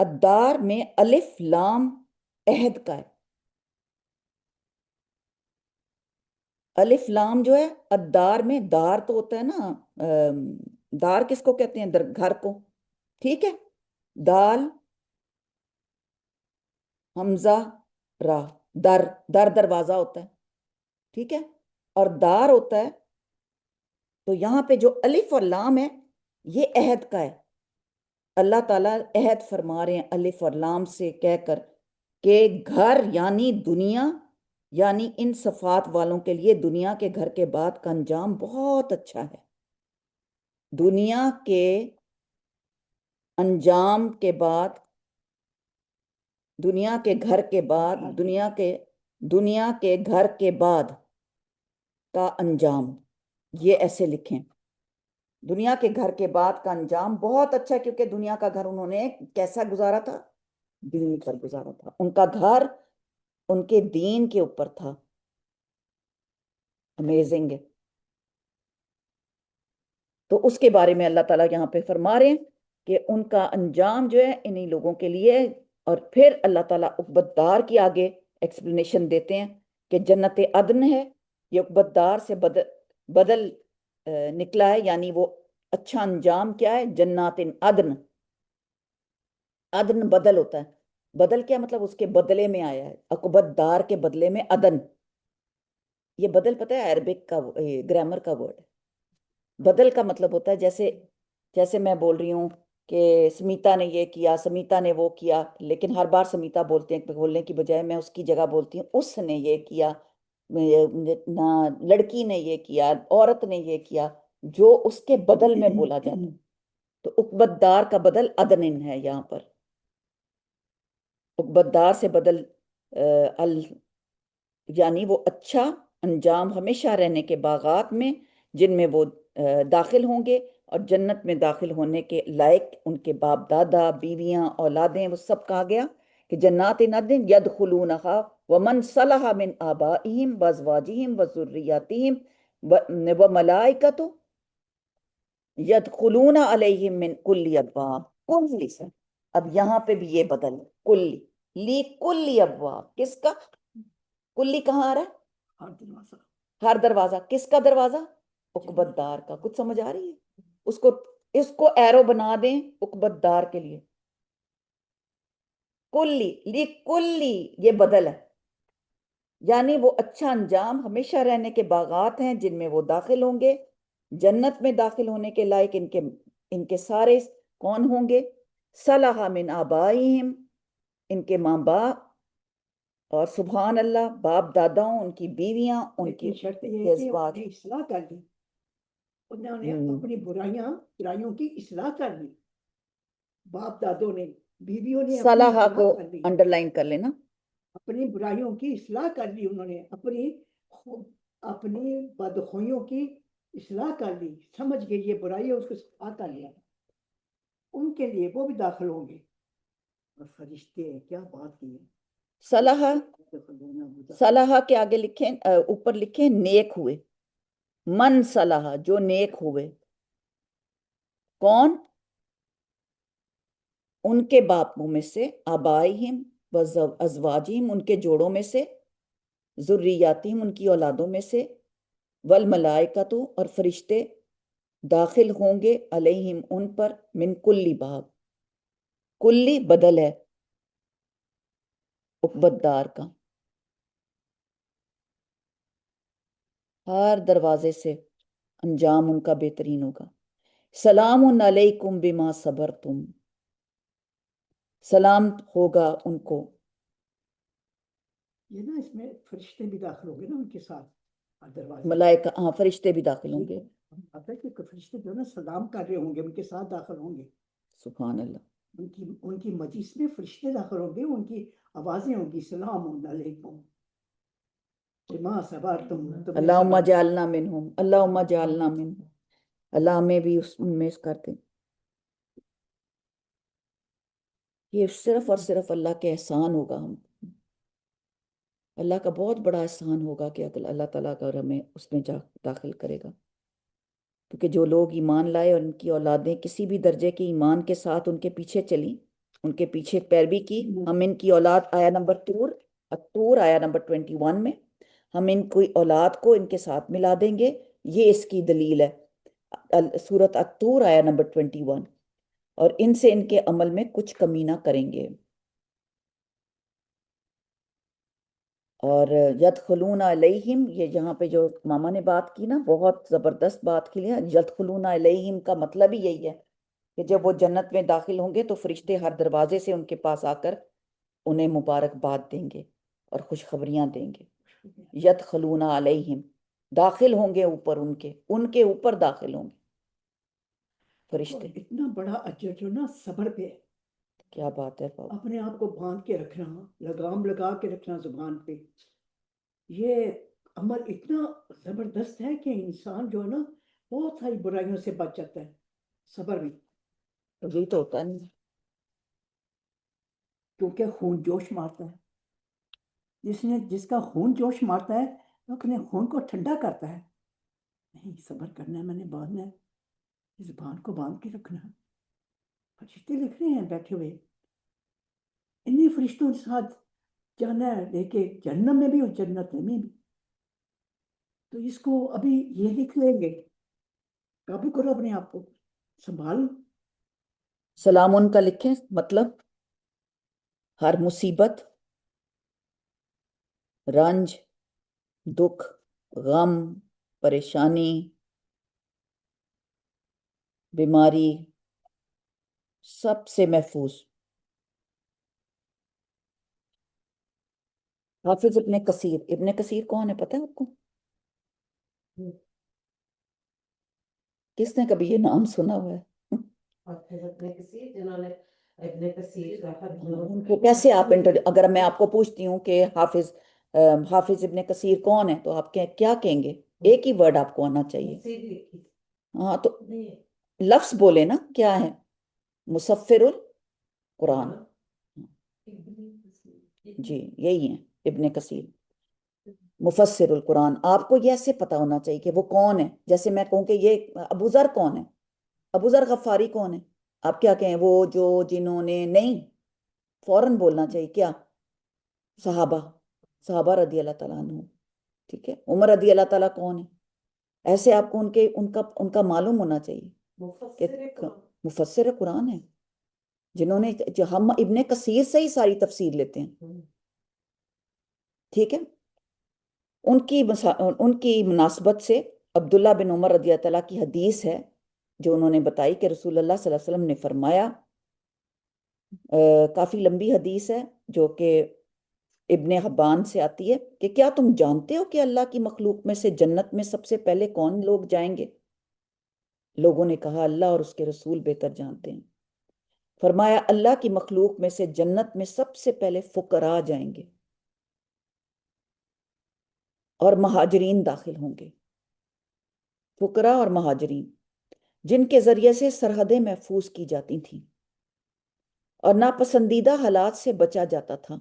Speaker 1: الدار میں الف لام عہد کا ہے. الف لام جو ہے الدار میں، دار تو ہوتا ہے نا، دار کس کو کہتے ہیں؟ گھر کو. ٹھیک ہے. دال حمزہ را، در، دروازہ ہوتا ہے. ٹھیک ہے. اور دار ہوتا ہے. تو یہاں پہ جو الف اور لام ہے یہ عہد کا ہے. اللہ تعالیٰ عہد فرما رہے ہیں الف اور لام سے کہہ کر کہ گھر یعنی دنیا، یعنی ان صفات والوں کے لیے دنیا کے گھر کے بعد کا انجام بہت اچھا ہے. دنیا کے انجام کے بعد، دنیا کے گھر کے بعد، دنیا کے گھر کے بعد کا انجام، یہ ایسے لکھیں. دنیا کے گھر کے بعد کا انجام بہت اچھا ہے، کیونکہ دنیا کا گھر انہوں نے کیسا گزارا تھا؟ دین پر گزارا تھا. ان کا گھر ان کے دین کے اوپر تھا. امیزنگ ہے. تو اس کے بارے میں اللہ تعالیٰ یہاں پہ فرما رہے ہیں کہ ان کا انجام جو ہے انہی لوگوں کے لیے. اور پھر اللہ تعالیٰ عقبت دار کی آگے ایکسپلینیشن دیتے ہیں کہ جنت عدن ہے. یہ عقبت دار سے بدل نکلا ہے، یعنی وہ اچھا انجام کیا ہے؟ جنات عدن. عدن بدل ہوتا ہے. بدل کیا مطلب؟ اس کے بدلے میں آیا ہے. عقبت دار کے بدلے میں عدن. یہ بدل پتہ ہے عربک کا گرامر کا ورڈ ہے. بدل کا مطلب ہوتا ہے جیسے میں بول رہی ہوں کہ سمیتا نے یہ کیا، سمیتا نے وہ کیا، لیکن ہر بار سمیتا بولتے ہیں، بولنے کی بجائے میں اس کی جگہ بولتی ہوں اس نے یہ کیا، نہ لڑکی نے یہ کیا، عورت نے یہ کیا، جو اس کے بدل میں بولا جاتا ہے. تو عقبت دار کا بدل عدن ہے یہاں پر. عقبت دار سے بدل یعنی وہ اچھا انجام ہمیشہ رہنے کے باغات میں جن میں وہ داخل ہوں گے، اور جنت میں داخل ہونے کے لائق ان کے باپ دادا، بیویاں، اولادیں، وہ سب کہا گیا کہ جنات عدن یدخلونہا ومن صلح من آبائہم وازواجہم وذریاتہم وملائکۃ یدخلون علیہم من کل ابواب. کلی سے اب یہاں پہ بھی یہ بدل ہے. کلی لی کلی ابواب. کس کا کلی کہاں آ رہا ہے؟
Speaker 4: ہر دروازہ.
Speaker 1: ہر دروازہ. کس کا دروازہ؟ عقبت دار کا. کچھ سمجھ آ رہی ہے؟ اس کو ایرو بنا دیں عقبت دار کے لیے. کلی لی کلی یہ بدل ہے، یعنی وہ اچھا انجام ہمیشہ رہنے کے باغات ہیں جن میں وہ داخل ہوں گے. جنت میں داخل ہونے کے لائق ان کے سارے کون ہوں گے؟ صلح من آبائہم، ان کے ماں باپ، اور سبحان اللہ باپ داداؤں، ان کی بیویاں، ان کی
Speaker 4: لیکن شرط یہ ہے کہ
Speaker 1: جذبات.
Speaker 4: انہوں نے اصلاح کر لی. انہوں نے اپنی برائیوں کی اصلاح کر لی. باپ دادوں نے، بیویوں نے اپنی
Speaker 1: صلاح
Speaker 4: اصلاح
Speaker 1: کو
Speaker 4: کر لی.
Speaker 1: انڈر لائن کر لینا.
Speaker 4: اپنی برائیوں کی اصلاح کر لی. انہوں نے اپنی بدخویوں کی اصلاح کر لی. سمجھ گئے یہ برائی ہے، اس کو صفا کر لیا. ان کے لیے وہ بھی داخل ہوں گے. اور فرشتے کیا بات کی ہے.
Speaker 1: صلاح کے آگے لکھیں، اوپر لکھیں نیک ہوئے. من صلاح جو نیک ہوئے. کون؟ ان کے باپوں میں سے، آبائہم ازواجہم ان کے جوڑوں میں سے، ذریاتہم ان کی اولادوں میں سے، والملائکۃ اور فرشتے داخل ہوں گے علیہم ان پر، من کلی باب. کلی بدل ہے عقبت دار کا. ہر دروازے سے انجام ان کا بہترین ہوگا. سلام علیکم بما صبرتم. سلام ہوگا ان کو.
Speaker 4: یہ نا اس میں فرشتے بھی داخل ہوں گے نا ان کے ساتھ ہر دروازے.
Speaker 1: ملائکہ، ہاں فرشتے بھی داخل ہوں گے.
Speaker 4: پتہ ہے کہ فرشتے جو نا سلام کر رہے ہوں گے ان کے ساتھ داخل ہوں گے.
Speaker 1: سبحان اللہ.
Speaker 4: ان کی مجلس میں فرشتے داخل ہوں گے. ان کی آوازیں ہوں گی سلام علیکم بما صبرتم.
Speaker 1: اللہم جعلنا منہم، اللہم جعلنا منہم. اللہ ہمیں بھی اس میں کرتے. یہ صرف اور صرف اللہ کے احسان ہوگا. ہم اللہ کا بہت بڑا احسان ہوگا کہ اللہ تعالیٰ اگر ہمیں اس میں داخل کرے گا. کیونکہ جو لوگ ایمان لائے اور ان کی اولادیں کسی بھی درجے کے ایمان کے ساتھ ان کے پیچھے چلی، ان کے پیچھے پیروی کی. ہم ان کی اولاد، آیا نمبر الطور آیا نمبر 21 میں، ہم ان کی اولاد کو ان کے ساتھ ملا دیں گے. یہ اس کی دلیل ہے. سورۃ الطور آیا نمبر 21. اور ان سے ان کے عمل میں کچھ کمی نہ کریں گے. اور یدخلون علیہم، یہ یہاں پہ جو ماما نے بات کی نا، بہت زبردست بات کی ہے. یدخلون علیہم کا مطلب ہی یہی ہے کہ جب وہ جنت میں داخل ہوں گے تو فرشتے ہر دروازے سے ان کے پاس آ کر انہیں مبارکباد دیں گے اور خوشخبریاں دیں گے. یدخلون علیہم، داخل ہوں گے اوپر ان کے اوپر داخل ہوں گے فرشتے.
Speaker 4: اتنا بڑا اجر جو نا صبر پہ ہے.
Speaker 1: کیا بات ہے بابا.
Speaker 4: اپنے آپ کو باندھ کے رکھنا، لگام لگا کے رکھنا زبان پہ، یہ عمل اتنا زبردست ہے کہ انسان جو ہے نا بہت ساری برائیوں سے بچ جاتا ہے. صبر بھی،
Speaker 1: یہی تو ہوتا ہے نہیں.
Speaker 4: کیونکہ خون جوش مارتا ہے. جس کا خون جوش مارتا ہے وہ اپنے خون کو ٹھنڈا کرتا ہے. نہیں، صبر کرنا ہے، میں نے باندھنا ہے، زبان کو باندھ کے رکھنا ہے. فرشتے لکھ رہے ہیں بیٹھے ہوئے، انہیں فرشتوں کے ساتھ جانا ہے، لے کے جنت میں بھی اور جنت میں بھی. تو اس کو ابھی یہ لکھ لیں گے، قابو کرو اپنے آپ کو، سنبھال.
Speaker 1: سلام ان کا لکھیں مطلب ہر مصیبت، رنج، دکھ، غم، پریشانی، بیماری سب سے محفوظ. حافظ ابن کثیر کون ہے پتہ ہے آپ کو؟ کس نے کبھی یہ نام سنا ہوا ہے؟
Speaker 2: حافظ ابن کثیر، جنہوں نے ابن کثیر کا
Speaker 1: ان کو کیسے آپ اگر میں آپ کو پوچھتی ہوں کہ حافظ ابن کثیر کون ہے تو آپ کیا کہیں گے؟ ایک ہی ورڈ آپ کو آنا چاہیے. ہاں تو لفظ بولے نا، کیا ہے؟ مصفر القرآن. جی یہی ہیں ابن کثیر، مفسر القرآن. آپ کو یہ ایسے پتا ہونا چاہیے کہ وہ کون ہے. جیسے میں کہوں کہ یہ ابو ذر کون ہے، ابو ذر غفاری کون ہے، آپ کیا کہیں؟ وہ جو جنہوں نے، نہیں، فوراً بولنا چاہیے کیا؟ صحابہ رضی اللہ تعالیٰ عنہ. ٹھیک ہے، عمر رضی اللہ تعالیٰ کون ہے؟ ایسے آپ کو ان کا معلوم ہونا چاہیے کہ مفسر قرآن ہے، جنہوں نے، ہم ابن کثیر سے ہی ساری تفسیر لیتے ہیں. ٹھیک ہے. ان کی مناسبت سے عبداللہ بن عمر رضی اللہ تعالیٰ کی حدیث ہے جو انہوں نے بتائی کہ رسول اللہ صلی اللہ علیہ وسلم نے فرمایا، کافی لمبی حدیث ہے جو کہ ابن حبان سے آتی ہے، کہ کیا تم جانتے ہو کہ اللہ کی مخلوق میں سے جنت میں سب سے پہلے کون لوگ جائیں گے؟ لوگوں نے کہا اللہ اور اس کے رسول بہتر جانتے ہیں. فرمایا اللہ کی مخلوق میں سے جنت میں سب سے پہلے فقراء جائیں گے اور مہاجرین داخل ہوں گے. فقراء اور مہاجرین جن کے ذریعے سے سرحدیں محفوظ کی جاتی تھیں اور ناپسندیدہ حالات سے بچا جاتا تھا،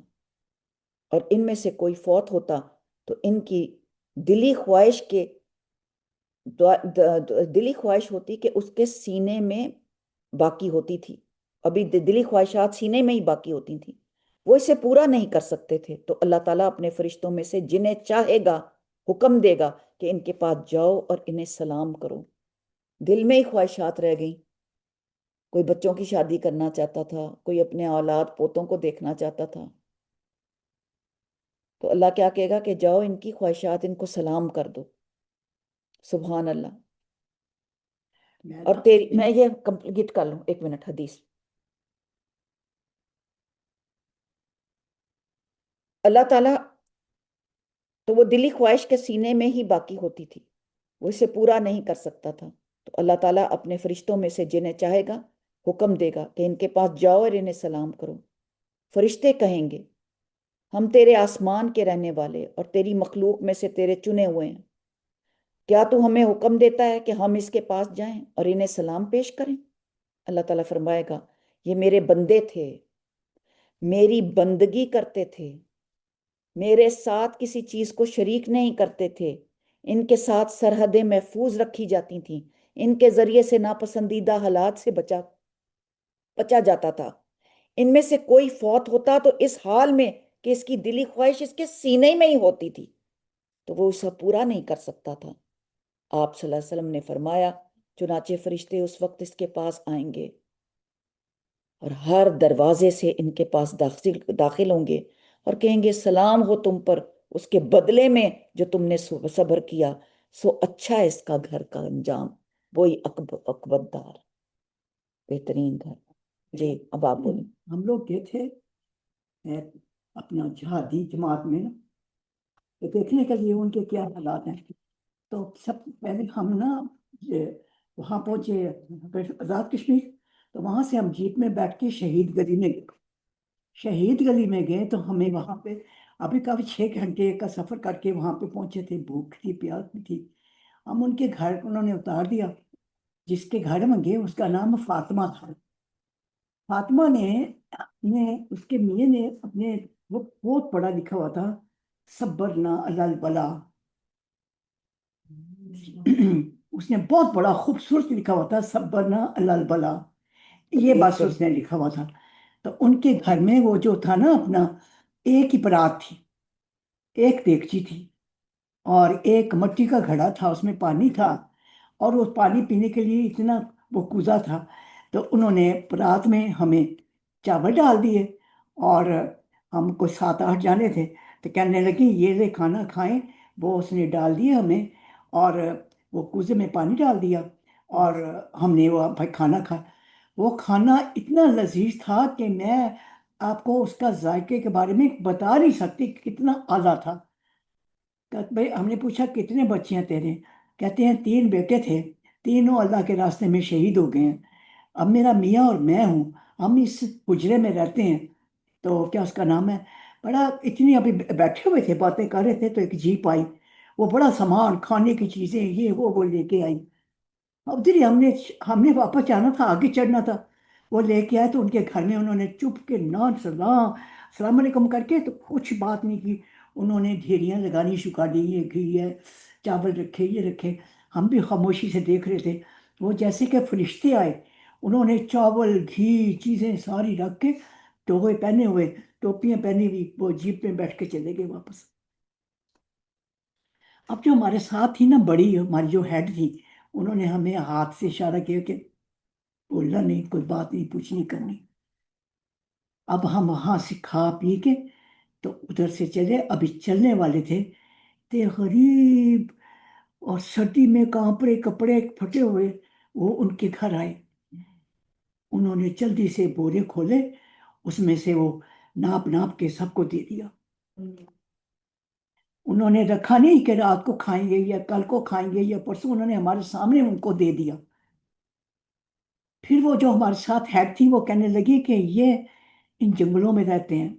Speaker 1: اور ان میں سے کوئی فوت ہوتا تو ان کی دلی خواہش ہوتی کہ اس کے سینے میں باقی ہوتی تھی. ابھی دلی خواہشات سینے میں ہی باقی ہوتی تھیں، وہ اسے پورا نہیں کر سکتے تھے. تو اللہ تعالیٰ اپنے فرشتوں میں سے جنہیں چاہے گا حکم دے گا کہ ان کے پاس جاؤ اور انہیں سلام کرو. دل میں ہی خواہشات رہ گئیں. کوئی بچوں کی شادی کرنا چاہتا تھا، کوئی اپنے اولاد پوتوں کو دیکھنا چاہتا تھا، تو اللہ کیا کہے گا کہ جاؤ ان کی خواہشات، ان کو سلام کر دو. سبحان اللہ. اور میں یہ کمپلیٹ کر لوں، 1 منٹ. حدیث، اللہ تعالیٰ تو وہ دلی خواہش کے سینے میں ہی باقی ہوتی تھی، وہ اسے پورا نہیں کر سکتا تھا. تو اللہ تعالیٰ اپنے فرشتوں میں سے جنہیں چاہے گا حکم دے گا کہ ان کے پاس جاؤ اور انہیں سلام کرو. فرشتے کہیں گے ہم تیرے آسمان کے رہنے والے اور تیری مخلوق میں سے تیرے چنے ہوئے ہیں، کیا تو ہمیں حکم دیتا ہے کہ ہم اس کے پاس جائیں اور انہیں سلام پیش کریں؟ اللہ تعالیٰ فرمائے گا یہ میرے بندے تھے، میری بندگی کرتے تھے، میرے ساتھ کسی چیز کو شریک نہیں کرتے تھے، ان کے ساتھ سرحدیں محفوظ رکھی جاتی تھیں، ان کے ذریعے سے ناپسندیدہ حالات سے بچا جاتا تھا، ان میں سے کوئی فوت ہوتا تو اس حال میں کہ اس کی دلی خواہش اس کے سینے میں ہی ہوتی تھی تو وہ اسے پورا نہیں کر سکتا تھا۔ آپ صلی اللہ علیہ وسلم نے فرمایا چنانچہ فرشتے اس وقت اس کے پاس آئیں گے اور ہر دروازے سے ان کے پاس داخل ہوں گے اور کہیں گے سلام ہو تم پر، اس کے بدلے میں جو تم نے صبر کیا، سو اچھا ہے اس کا گھر کا انجام، وہی عقبت دار بہترین گھر۔ جی اب آپ بولیں۔
Speaker 4: ہم لوگ گئے تھے اپنا جہادی جماعت میں نا، تو دیکھنے کے لیے ان کے کیا حالات ہیں۔ تو سب پہلے ہم نا وہاں پہنچے آزاد کشمیر، تو وہاں سے ہم جیپ میں بیٹھ کے شہید گلی میں گئے۔ شہید گلی میں گئے تو ہمیں وہاں پہ ابھی کافی 6 گھنٹے کا سفر کر کے وہاں پہ پہنچے تھے، بھوک تھی پیاس بھی تھی۔ ہم ان کے گھر انہوں نے اتار دیا، جس کے گھر میں گئے اس کا نام فاطمہ تھا۔ فاطمہ نے اس کے میاں نے اپنے وہ بہت پڑھا لکھا ہوا تھا، صبرنا علی البلا، اس نے بہت بڑا خوبصورت لکھا ہوا تھا صبرنا علی البلا، یہ بس اس نے لکھا ہوا تھا۔ تو ان کے گھر میں وہ جو تھا نا اپنا ایک ہی پرات تھی، ایک دیگچی تھی اور ایک مٹی کا گھڑا تھا، اس میں پانی تھا اور وہ پانی پینے کے لیے اتنا وہ کوزا تھا۔ تو انہوں نے پرات میں ہمیں چاول ڈال دیے اور ہم کو 7-8 جانے تھے، تو کہنے لگی یہ لے کھانا کھائیں، وہ اس نے ڈال دیا ہمیں اور وہ کوزے میں پانی ڈال دیا اور ہم نے وہ بھائی کھانا کھا۔ وہ کھانا اتنا لذیذ تھا کہ میں آپ کو اس کا ذائقے کے بارے میں بتا نہیں سکتی کتنا اعلیٰ تھا۔ بھائی ہم نے پوچھا کتنے بچے ہیں تیرے؟ کہتے ہیں 3 بیٹے تھے، تینوں اللہ کے راستے میں شہید ہو گئے ہیں، اب میرا میاں اور میں ہوں، ہم اس حجرے میں رہتے ہیں، تو کیا اس کا نام ہے، بڑا اتنی ابھی بیٹھے ہوئے تھے باتیں کر رہے تھے تو ایک جیپ آئی، وہ بڑا سامان کھانے کی چیزیں یہ وہ لے کے آئی۔ اب ادھر ہم نے واپس جانا تھا، آگے چڑھنا تھا، وہ لے کے آئے تو ان کے گھر میں انہوں نے چپ کے السلام علیکم کر کے تو کچھ بات نہیں کی، انہوں نے ڈھیریاں لگانی شروع کر دی، یہ گھی ہے، چاول رکھے، یہ رکھے، ہم بھی خاموشی سے دیکھ رہے تھے۔ وہ جیسے کہ فرشتے آئے، انہوں نے چاول گھی چیزیں ساری رکھ کے ٹوئے پہنے ہوئے، ٹوپیاں پہنی ہوئی، وہ جیپ میں بیٹھ کے چلے گئے واپس۔ اب جو ہمارے ساتھ تھی نا بڑی ہماری جو ہیڈ تھی، انہوں نے ہمیں ہاتھ سے اشارہ کیا کہ بولنا نہیں، کوئی بات نہیں پوچھنی کرنی۔ اب ہم وہاں سے کھا پی کے تو ادھر سے چلے، ابھی چلنے والے تھے، تے غریب اور سردی میں کانپڑے کپڑے پھٹے ہوئے وہ ان کے گھر آئے، انہوں نے جلدی سے بورے کھولے، اس میں سے وہ ناپ کے سب کو دے دیا۔ انہوں نے رکھا نہیں کہ رات کو کھائیں گے یا کل کو کھائیں گے یا پرسوں، انہوں نے ہمارے سامنے ان کو دے دیا۔ پھر وہ جو ہمارے ساتھ ہیڈ تھی وہ کہنے لگی کہ یہ ان جنگلوں میں رہتے ہیں،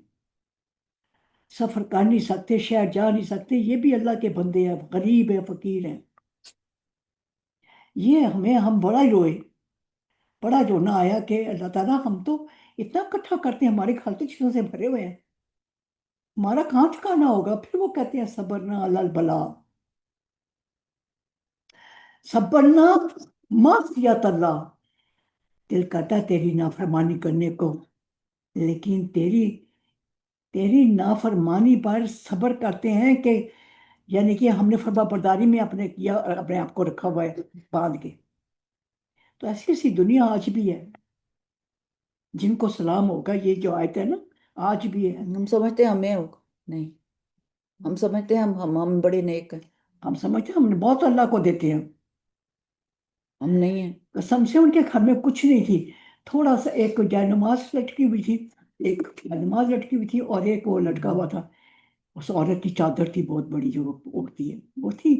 Speaker 4: سفر کر نہیں سکتے، شہر جا نہیں سکتے، یہ بھی اللہ کے بندے ہیں، غریب ہیں، فقیر ہیں۔ یہ ہم بڑا ہی روئے، بڑا رونا آیا کہ اللہ تعالیٰ ہم تو اتنا اکٹھا کرتے ہیں، ہمارے کھاتے چیزوں سے بھرے ہوئے ہیں، ہمارا کہاں ٹھکانا ہوگا؟ پھر وہ کہتے ہیں صبرنا علی البلا، صبرنا معصیت اللہ، دل کرتا ہے تیری نافرمانی کرنے کو، لیکن تیری نافرمانی پر صبر کرتے ہیں کہ یعنی کہ ہم نے فرما برداری میں اپنے آپ کو رکھا ہوا ہے باندھ کے۔ تو ایسی ایسی دنیا آج بھی ہے، جن کو سلام ہوگا، یہ جو آیت ہے نا آج بھی ہے۔
Speaker 1: ہم سمجھتے ہیں ہمیں ہوگا، نہیں، ہم سمجھتے ہیں ہم بڑے نیک ہیں،
Speaker 4: ہم سمجھتے ہیں ہم نے بہت اللہ کو دیتے ہیں،
Speaker 1: ہم نہیں ہیں۔
Speaker 4: قسم سے ان کے گھر میں کچھ نہیں تھی، تھوڑا سا ایک جائے نماز لٹکی ہوئی تھی، ایک جائے نماز لٹکی ہوئی تھی اور ایک وہ لٹکا ہوا تھا، اس عورت کی چادر تھی بہت بڑی جو اڑتی ہے وہ تھی،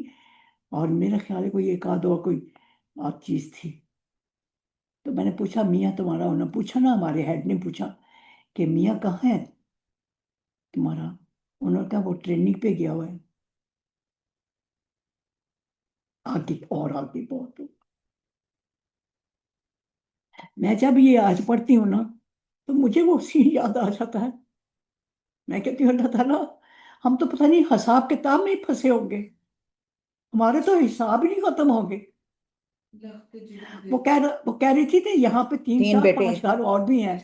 Speaker 4: اور میرا خیال ہے کوئی ایک آدھ اور کوئی آدھ چیز تھی۔ تو میں نے پوچھا میاں تمہارا، انہوں نے پوچھا نا، ہمارے ہیڈ نے پوچھا کہ میاں کہاں ہے تمہارا؟ انہوں نے کہا وہ ٹریننگ پہ گیا ہوا ہے، آگے اور آگے بہت۔ میں جب یہ آج پڑھتی ہوں نا تو مجھے وہ سین یاد آ جاتا ہے، میں کہتی ہوں اللہ تعالیٰ ہم تو پتہ نہیں حساب کتاب میں ہی پھنسے ہوں گے، ہمارے تو حساب ہی نہیں ختم ہوں گے۔ وہ کہہ رہی تھی کہ یہاں پہ 3
Speaker 1: تین
Speaker 4: 4
Speaker 1: بیٹے
Speaker 4: 5 گھر اور بھی ہیں،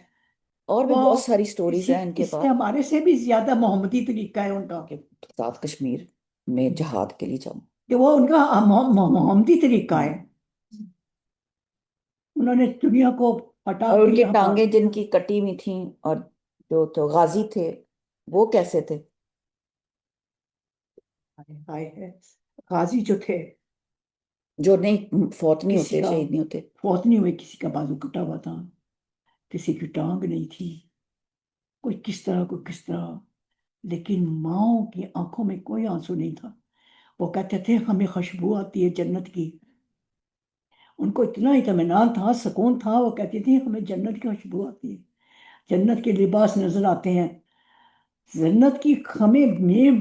Speaker 1: اور بھی
Speaker 4: وہ
Speaker 1: بہت ساری سٹوریز ہیں ان کے
Speaker 4: اس
Speaker 1: پاس
Speaker 4: سے ہمارے سے بھی زیادہ محمدی طریقہ ہے ان کا،
Speaker 1: کہ آزاد کشمیر میں جہاد کے لیے جاؤں.
Speaker 4: کہ وہ ان کا محمدی طریقہ ہے. انہوں نے دنیا کو ہٹا
Speaker 1: اور ان
Speaker 4: کے
Speaker 1: کی
Speaker 4: یہاں پر
Speaker 1: ٹانگیں جن کی کٹی ہوئی تھیں، اور جو تو غازی تھے وہ کیسے تھے؟
Speaker 4: آئے ہیں. غازی جو تھے،
Speaker 1: جو نہیں فوت نہیں
Speaker 4: کسی
Speaker 1: ہوتے،
Speaker 4: کا
Speaker 1: شہید نہیں ہوتے.
Speaker 4: فوت نہیں ہوئے، کسی کا بازو کٹا ہوا تھا، کسی کی ٹانگ نہیں تھی، کوئی کس طرح کوئی کس طرح، لیکن ماؤں کی آنکھوں میں کوئی آنسو نہیں تھا. وہ کہتے تھے ہمیں خوشبو آتی ہے جنت کی. ان کو اتنا اطمینان تھا، سکون تھا، وہ کہتی تھی ہمیں جنت کی خوشبو آتی ہے، جنت کے لباس نظر آتے ہیں، جنت کی ہمیں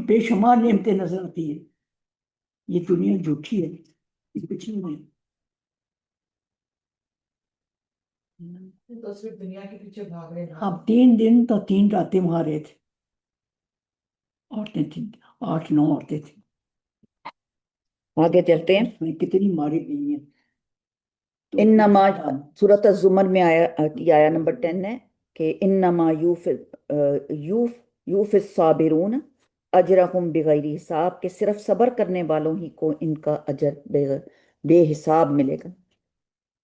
Speaker 4: بے شمار نعمتیں نظر آتی ہیں. یہ دنیا جھوٹی ہے، یہ کچھ نہیں ہے.
Speaker 3: تو صرف دنیا کے پیچھے بھاگ رہے ہیں.
Speaker 4: ہم 3 دن تو 3 راتیں وہاں رہے تھے. عورتیں تھیں، 8 9 عورتیں تھیں.
Speaker 1: آگے چلتے ہیں.
Speaker 4: اس میں کتنی ماری گئی ہیں. تو
Speaker 1: انما
Speaker 4: ہاں،
Speaker 1: سورۃ الزمر میں آیا کی آیا نمبر 10 ہے کہ انما یوف الصابرون اجرہم بغیر حساب، کہ صرف صبر کرنے والوں ہی کو ان کا اجر بے حساب ملے گا.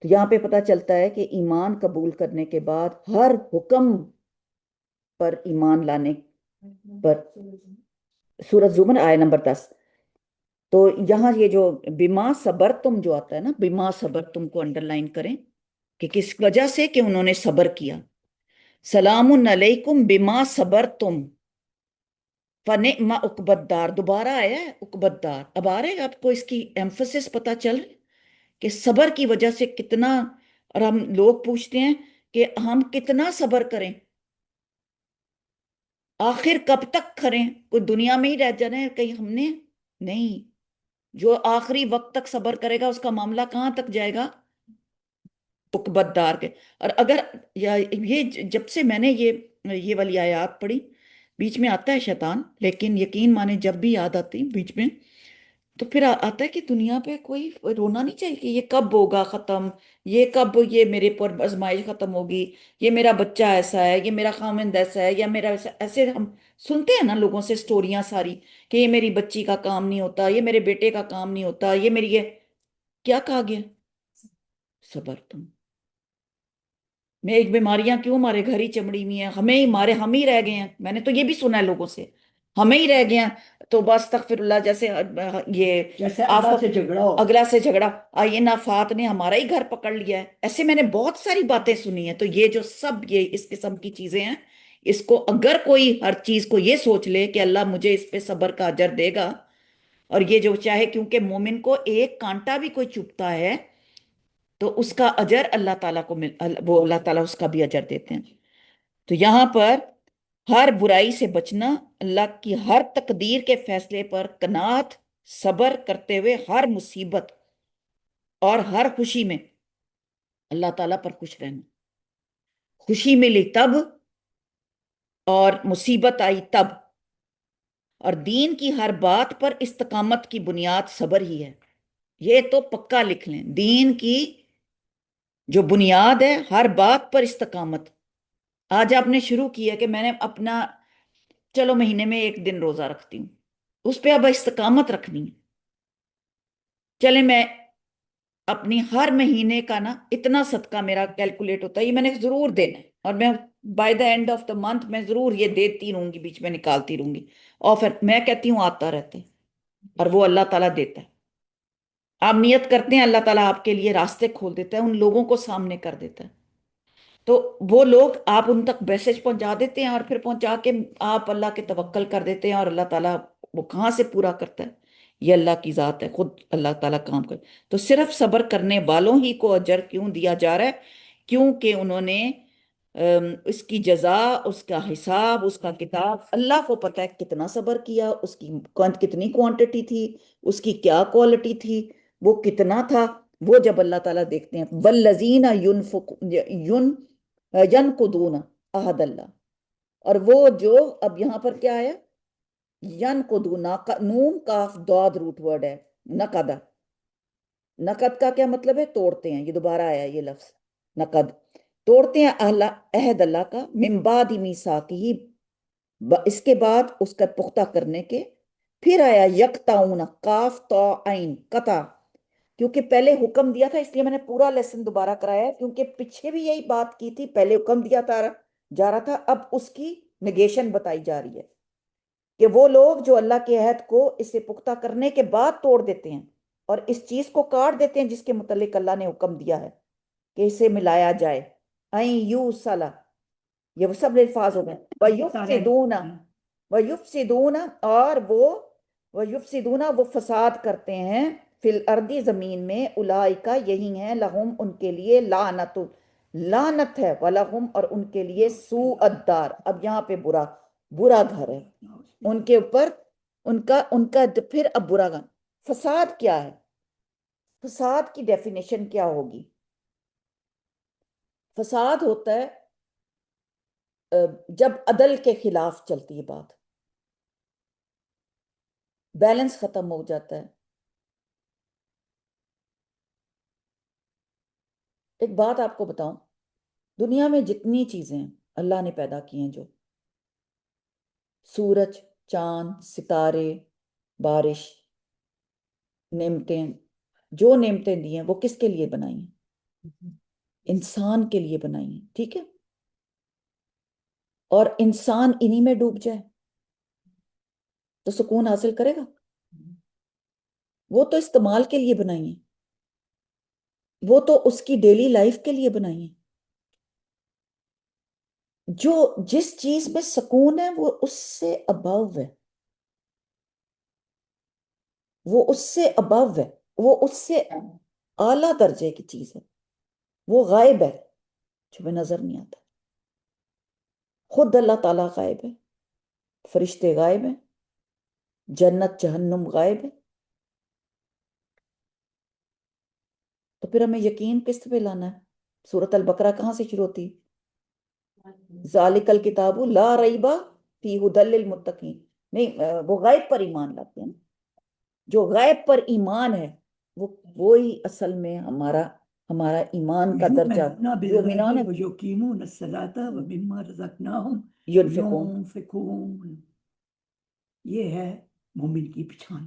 Speaker 1: تو یہاں پہ پتہ چلتا ہے کہ ایمان قبول کرنے کے بعد ہر حکم پر ایمان لانے پر، سورۃ زمر آیا نمبر 10. تو یہاں یہ جو بما صبر تم جو آتا ہے نا، بما صبر تم کو انڈر لائن کریں کہ کس وجہ سے کہ انہوں نے صبر کیا. سلام علیکم بما صبر تم فنعم عقبت دار، دوبارہ آیا ہے عقبت دار. اب آ رہے آپ کو اس کی ایمفسس پتہ چل رہی کہ صبر کی وجہ سے کتنا. اور ہم لوگ پوچھتے ہیں کہ ہم کتنا صبر کریں، آخر کب تک کریں، کوئی دنیا میں ہی رہ جانا ہے کہیں ہم نے نہیں. جو آخری وقت تک صبر کرے گا اس کا معاملہ کہاں تک جائے گا؟ عقبت دار کے. اور اگر یہ جب سے میں نے یہ والی آیات پڑھی، بیچ میں آتا ہے شیطان، لیکن یقین مانے جب بھی یاد آتی بیچ میں، تو پھر آتا ہے کہ دنیا پہ کوئی رونا نہیں چاہیے کہ یہ کب ہوگا ختم، یہ کب یہ میرے پر آزمائش ختم ہوگی، یہ میرا بچہ ایسا ہے، یہ میرا خامند ایسا ہے، یا میرا ایسا. ایسے ہم سنتے ہیں نا لوگوں سے سٹوریاں ساری کہ یہ میری بچی کا کام نہیں ہوتا، یہ میرے بیٹے کا کام نہیں ہوتا، یہ میری یہ. کیا کہا گیا؟ صبر تم. میں ایک بیماریاں کیوں ہمارے گھر ہی چمڑی ہوئی ہیں، ہمیں ہی مارے، ہم ہی رہ گئے ہیں. میں نے تو یہ بھی سنا ہے لوگوں سے، ہمیں ہی رہ گئے ہیں. تو بس استغفر اللہ، جیسے یہ
Speaker 4: جیسے
Speaker 1: آپ
Speaker 4: اللہ
Speaker 1: کو
Speaker 4: سے جھگڑا ہو.
Speaker 1: اگلا سے جھگڑا، یہ نافات نے ہمارا ہی گھر پکڑ لیا ہے. ایسے میں نے بہت ساری باتیں سنی ہیں. تو یہ جو سب یہ اس قسم کی چیزیں ہیں، اس کو اگر کوئی ہر چیز کو یہ سوچ لے کہ اللہ مجھے اس پہ صبر کا اجر دے گا، اور یہ جو چاہے، کیونکہ مومن کو ایک کانٹا بھی کوئی چبھتا ہے تو اس کا اجر اللہ تعالیٰ کو وہ اللہ تعالیٰ اس کا بھی اجر دیتے ہیں. تو یہاں پر ہر برائی سے بچنا، اللہ کی ہر تقدیر کے فیصلے پر قناعت، صبر کرتے ہوئے ہر مصیبت اور ہر خوشی میں اللہ تعالیٰ پر خوش رہنا. خوشی ملی تب اور مصیبت آئی تب. اور دین کی ہر بات پر استقامت کی بنیاد صبر ہی ہے. یہ تو پکا لکھ لیں، دین کی جو بنیاد ہے ہر بات پر استقامت. آج آپ نے شروع کیا کہ میں نے اپنا، چلو مہینے میں 1 دن روزہ رکھتی ہوں، اس پہ اب استقامت رکھنی ہے. چلے میں اپنی ہر مہینے کا نا اتنا صدقہ میرا کیلکولیٹ ہوتا ہے، یہ میں نے ضرور دینا ہے، اور میں by the and of the month میں ضرور یہ دیتی رہوں گی، بیچ میں نکالتی رہوں گی. اور پھر میں کہتی ہوں آتا رہتا ہے، اور وہ اللہ تعالیٰ دیتا ہے. آپ نیت کرتے ہیں اللہ تعالیٰ آپ کے لیے راستے کھول دیتا ہے، ان لوگوں کو سامنے کر دیتا ہے. تو وہ لوگ آپ ان تک میسج پہنچا دیتے ہیں، اور پھر پہنچا کے آپ اللہ کے توکل کر دیتے ہیں، اور اللہ تعالیٰ وہ کہاں سے پورا کرتا ہے؟ یہ اللہ کی ذات ہے، خود اللہ تعالیٰ کام کر. تو صرف صبر کرنے والوں ہی کو اجر کیوں دیا جا رہا ہے؟ کیونکہ انہوں نے اس کی جزا، اس کا حساب، اس کا کتاب اللہ کو پتہ ہے کتنا صبر کیا، اس کی کتنی کوانٹٹی تھی، اس کی کیا کوالٹی تھی، وہ کتنا تھا. وہ جب اللہ تعالیٰ دیکھتے ہیں والذین ینقضون عہد اللہ. اور وہ جو اب یہاں پر کیا ہے، ینقضون، نون کاف داد روٹ ورڈ ہے، نقدہ. نقد کا کیا مطلب ہے؟ توڑتے ہیں. یہ دوبارہ آیا یہ لفظ نقد. توڑتے ہیں عہد اللہ کا، من بعد میثاقہ، اس کے بعد اس کا پختہ کرنے کے. پھر آیا یقطعون، قاف تا عین، قطع. کیونکہ پہلے حکم دیا تھا، اس لیے میں نے پورا لیسن دوبارہ کرایا ہے، کیونکہ پیچھے بھی یہی بات کی تھی. پہلے حکم دیا تھا جا رہا تھا، اب اس کی نگیشن بتائی جا رہی ہے کہ وہ لوگ جو اللہ کے عہد کو اسے پختہ کرنے کے بعد توڑ دیتے ہیں اور اس چیز کو کاٹ دیتے ہیں جس کے متعلق اللہ نے حکم دیا ہے کہ اسے ملایا جائے. این یو صلا، یہ وہ سب الفاظ ہو گئے. وَيُفْسِدُونَ، وَيُفْسِدُونَ، اور وہ فساد کرتے ہیں، فی الارض، زمین میں. اولئک، یہی ہیں، لہم، ان کے لیے، لعنت، لعنت ہے، ولہم، اور ان کے لیے، سوء الدار. اب یہاں پہ برا گھر ہے ان کے اوپر، ان کا پھر اب برا گھر. فساد کیا ہے؟ فساد کی ڈیفینیشن کیا ہوگی؟ فساد ہوتا ہے جب عدل کے خلاف چلتی ہے بات، بیلنس ختم ہو جاتا ہے. ایک بات آپ کو بتاؤں، دنیا میں جتنی چیزیں اللہ نے پیدا کی ہیں، جو سورج، چاند، ستارے، بارش، نعمتیں، جو نعمتیں دی ہیں وہ کس کے لیے بنائی ہیں؟ انسان کے لیے بنائی ہیں، ٹھیک ہے؟ اور انسان انہی میں ڈوب جائے تو سکون حاصل کرے گا؟ وہ تو استعمال کے لیے بنائی ہیں، وہ تو اس کی ڈیلی لائف کے لیے بنائی ہیں. جو جس چیز میں سکون ہے وہ اس سے ابو ہے، وہ اس سے ابو ہے، وہ اس سے اعلیٰ درجے کی چیز ہے. وہ غائب ہے جو ہمیں نظر نہیں آتا. خود اللہ تعالیٰ غائب ہے، فرشتے غائب ہیں، جنت جہنم غائب ہے. تو پھر ہمیں یقین کس پہ لانا ہے؟ سورۃ البقرہ کہاں سے شروع ہوتی؟ ذالک الکتاب لا ریب فیہ ھدی للمتقین. نہیں، وہ غائب پر ایمان لاتے ہیں. جو غائب پر ایمان ہے وہی اصل میں ہمارا ایمان کا درجہ. یؤمنون
Speaker 4: وَيُقِيمُونَ الصَّلَاةَ وَمِمَّا رَزَقْنَاهُمْ
Speaker 1: ينفقون.
Speaker 4: يُنْفِقُونَ. یہ ہے مومن کی پہچان.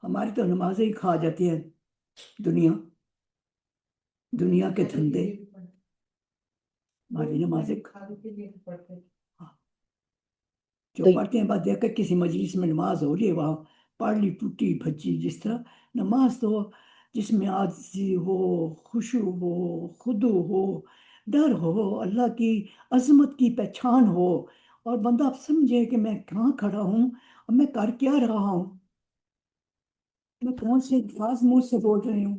Speaker 4: ہماری تو نمازیں ہی کھا جاتی ہیں دنیا کے دھندے. ہماری نمازیں جو پڑھتے ہیں، بات دیکھ کر کسی مجلس میں نماز ہو رہی ہے، وہاں پڑھ لی ٹوٹی بھجی. جس طرح نماز تو جس میں عاجزی ہو، خشوع ہو، خضوع ہو، ڈر ہو، اللہ کی عظمت کی پہچان ہو، اور بندہ اب سمجھے کہ میں کہاں کھڑا ہوں اور میں کر کیا رہا ہوں، میں کون سے الفاظ منہ سے بول رہی ہوں.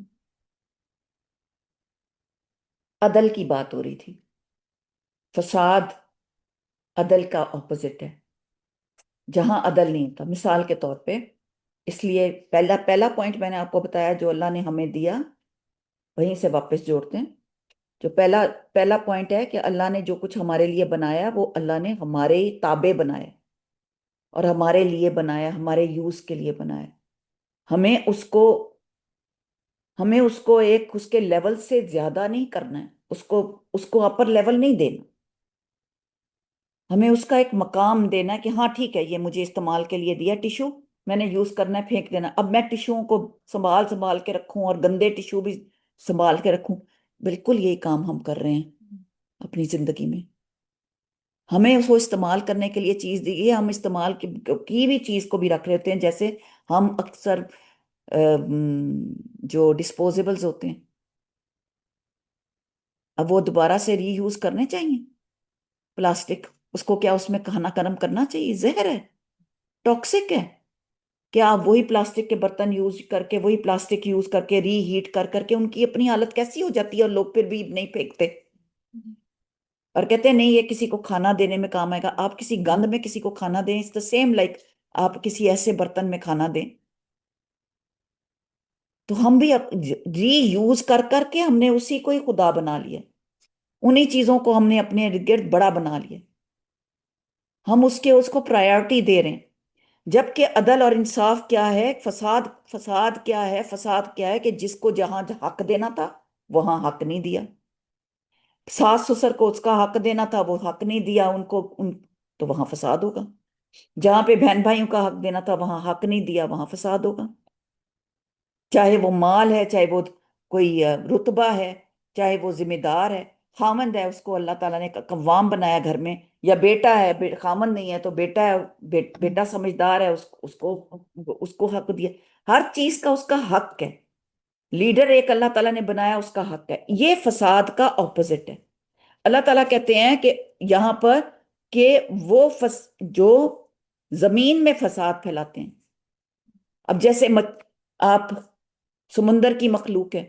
Speaker 1: عدل کی بات ہو رہی تھی. فساد عدل کا اپوزٹ ہے. جہاں عدل نہیں ہوتا، مثال کے طور پہ، اس لیے پہلا پوائنٹ میں نے آپ کو بتایا جو اللہ نے ہمیں دیا، وہیں سے واپس جوڑتے ہیں. جو پہلا پوائنٹ ہے کہ اللہ نے جو کچھ ہمارے لیے بنایا وہ اللہ نے ہمارے تابع بنایا اور ہمارے لیے بنایا، ہمارے یوز کے لیے بنایا. ہمیں اس کو ایک اس کے لیول سے زیادہ نہیں کرنا ہے، اس کو اپر لیول نہیں دینا. ہمیں اس کا ایک مقام دینا ہے کہ ہاں ٹھیک ہے، یہ مجھے استعمال کے لیے دیا ٹیشو، میں نے یوز کرنا ہے، پھینک دینا. اب میں ٹیشوؤں کو سنبھال کے رکھوں اور گندے ٹیشو بھی سنبھال کے رکھوں؟ بالکل یہی کام ہم کر رہے ہیں اپنی زندگی میں. ہمیں اس کو استعمال کرنے کے لیے چیز دی گئی ہے، ہم استعمال کی بھی چیز کو بھی رکھ رہے ہوتے ہیں. جیسے ہم اکثر جو ڈسپوزیبلز ہوتے ہیں، اب وہ دوبارہ سے ری یوز کرنے چاہیے. پلاسٹک، اس کو کیا اس میں کھانا گرم کرنا چاہیے؟ زہر ہے، ٹاکسک ہے. کیا آپ وہی پلاسٹک کے برتن یوز کر کے، وہی پلاسٹک یوز کر کے، ری ہیٹ کر کے ان کی اپنی حالت کیسی ہو جاتی ہے اور لوگ پھر بھی نہیں پھینکتے اور کہتے ہیں نہیں یہ کسی کو کھانا دینے میں کام آئے گا. آپ کسی گند میں کسی کو کھانا دیں، it's the same like آپ کسی ایسے برتن میں کھانا دیں. تو ہم بھی ری یوز کر کے ہم نے اسی کو ہی خدا بنا لیا، انہی چیزوں کو ہم نے اپنے ارد گرد بڑا بنا لیا. ہم اس کو پرائیورٹی دے رہے ہیں. جبکہ عدل اور انصاف کیا ہے؟ فساد کیا ہے؟ فساد کیا ہے کہ جس کو جہاں حق دینا تھا وہاں حق نہیں دیا، ساس سسر کو اس کا حق دینا تھا، وہ حق نہیں دیا ان کو، تو وہاں فساد ہوگا. جہاں پہ بہن بھائیوں کا حق دینا تھا وہاں حق نہیں دیا، وہاں فساد ہوگا. چاہے وہ مال ہے، چاہے وہ کوئی رتبہ ہے، چاہے وہ ذمہ دار ہے، خامند ہے، اس کو اللہ تعالیٰ نے قوام بنایا گھر میں، یا بیٹا ہے، خامند نہیں ہے تو بیٹا ہے، بیٹا سمجھدار ہے، اس کو حق دیا. ہر چیز کا اس کا حق ہے. لیڈر ایک اللہ تعالیٰ نے بنایا، اس کا حق ہے. یہ فساد کا اپوزٹ ہے. اللہ تعالیٰ کہتے ہیں کہ یہاں پر کہ وہ جو زمین میں فساد پھیلاتے ہیں. اب جیسے آپ سمندر کی مخلوق ہے،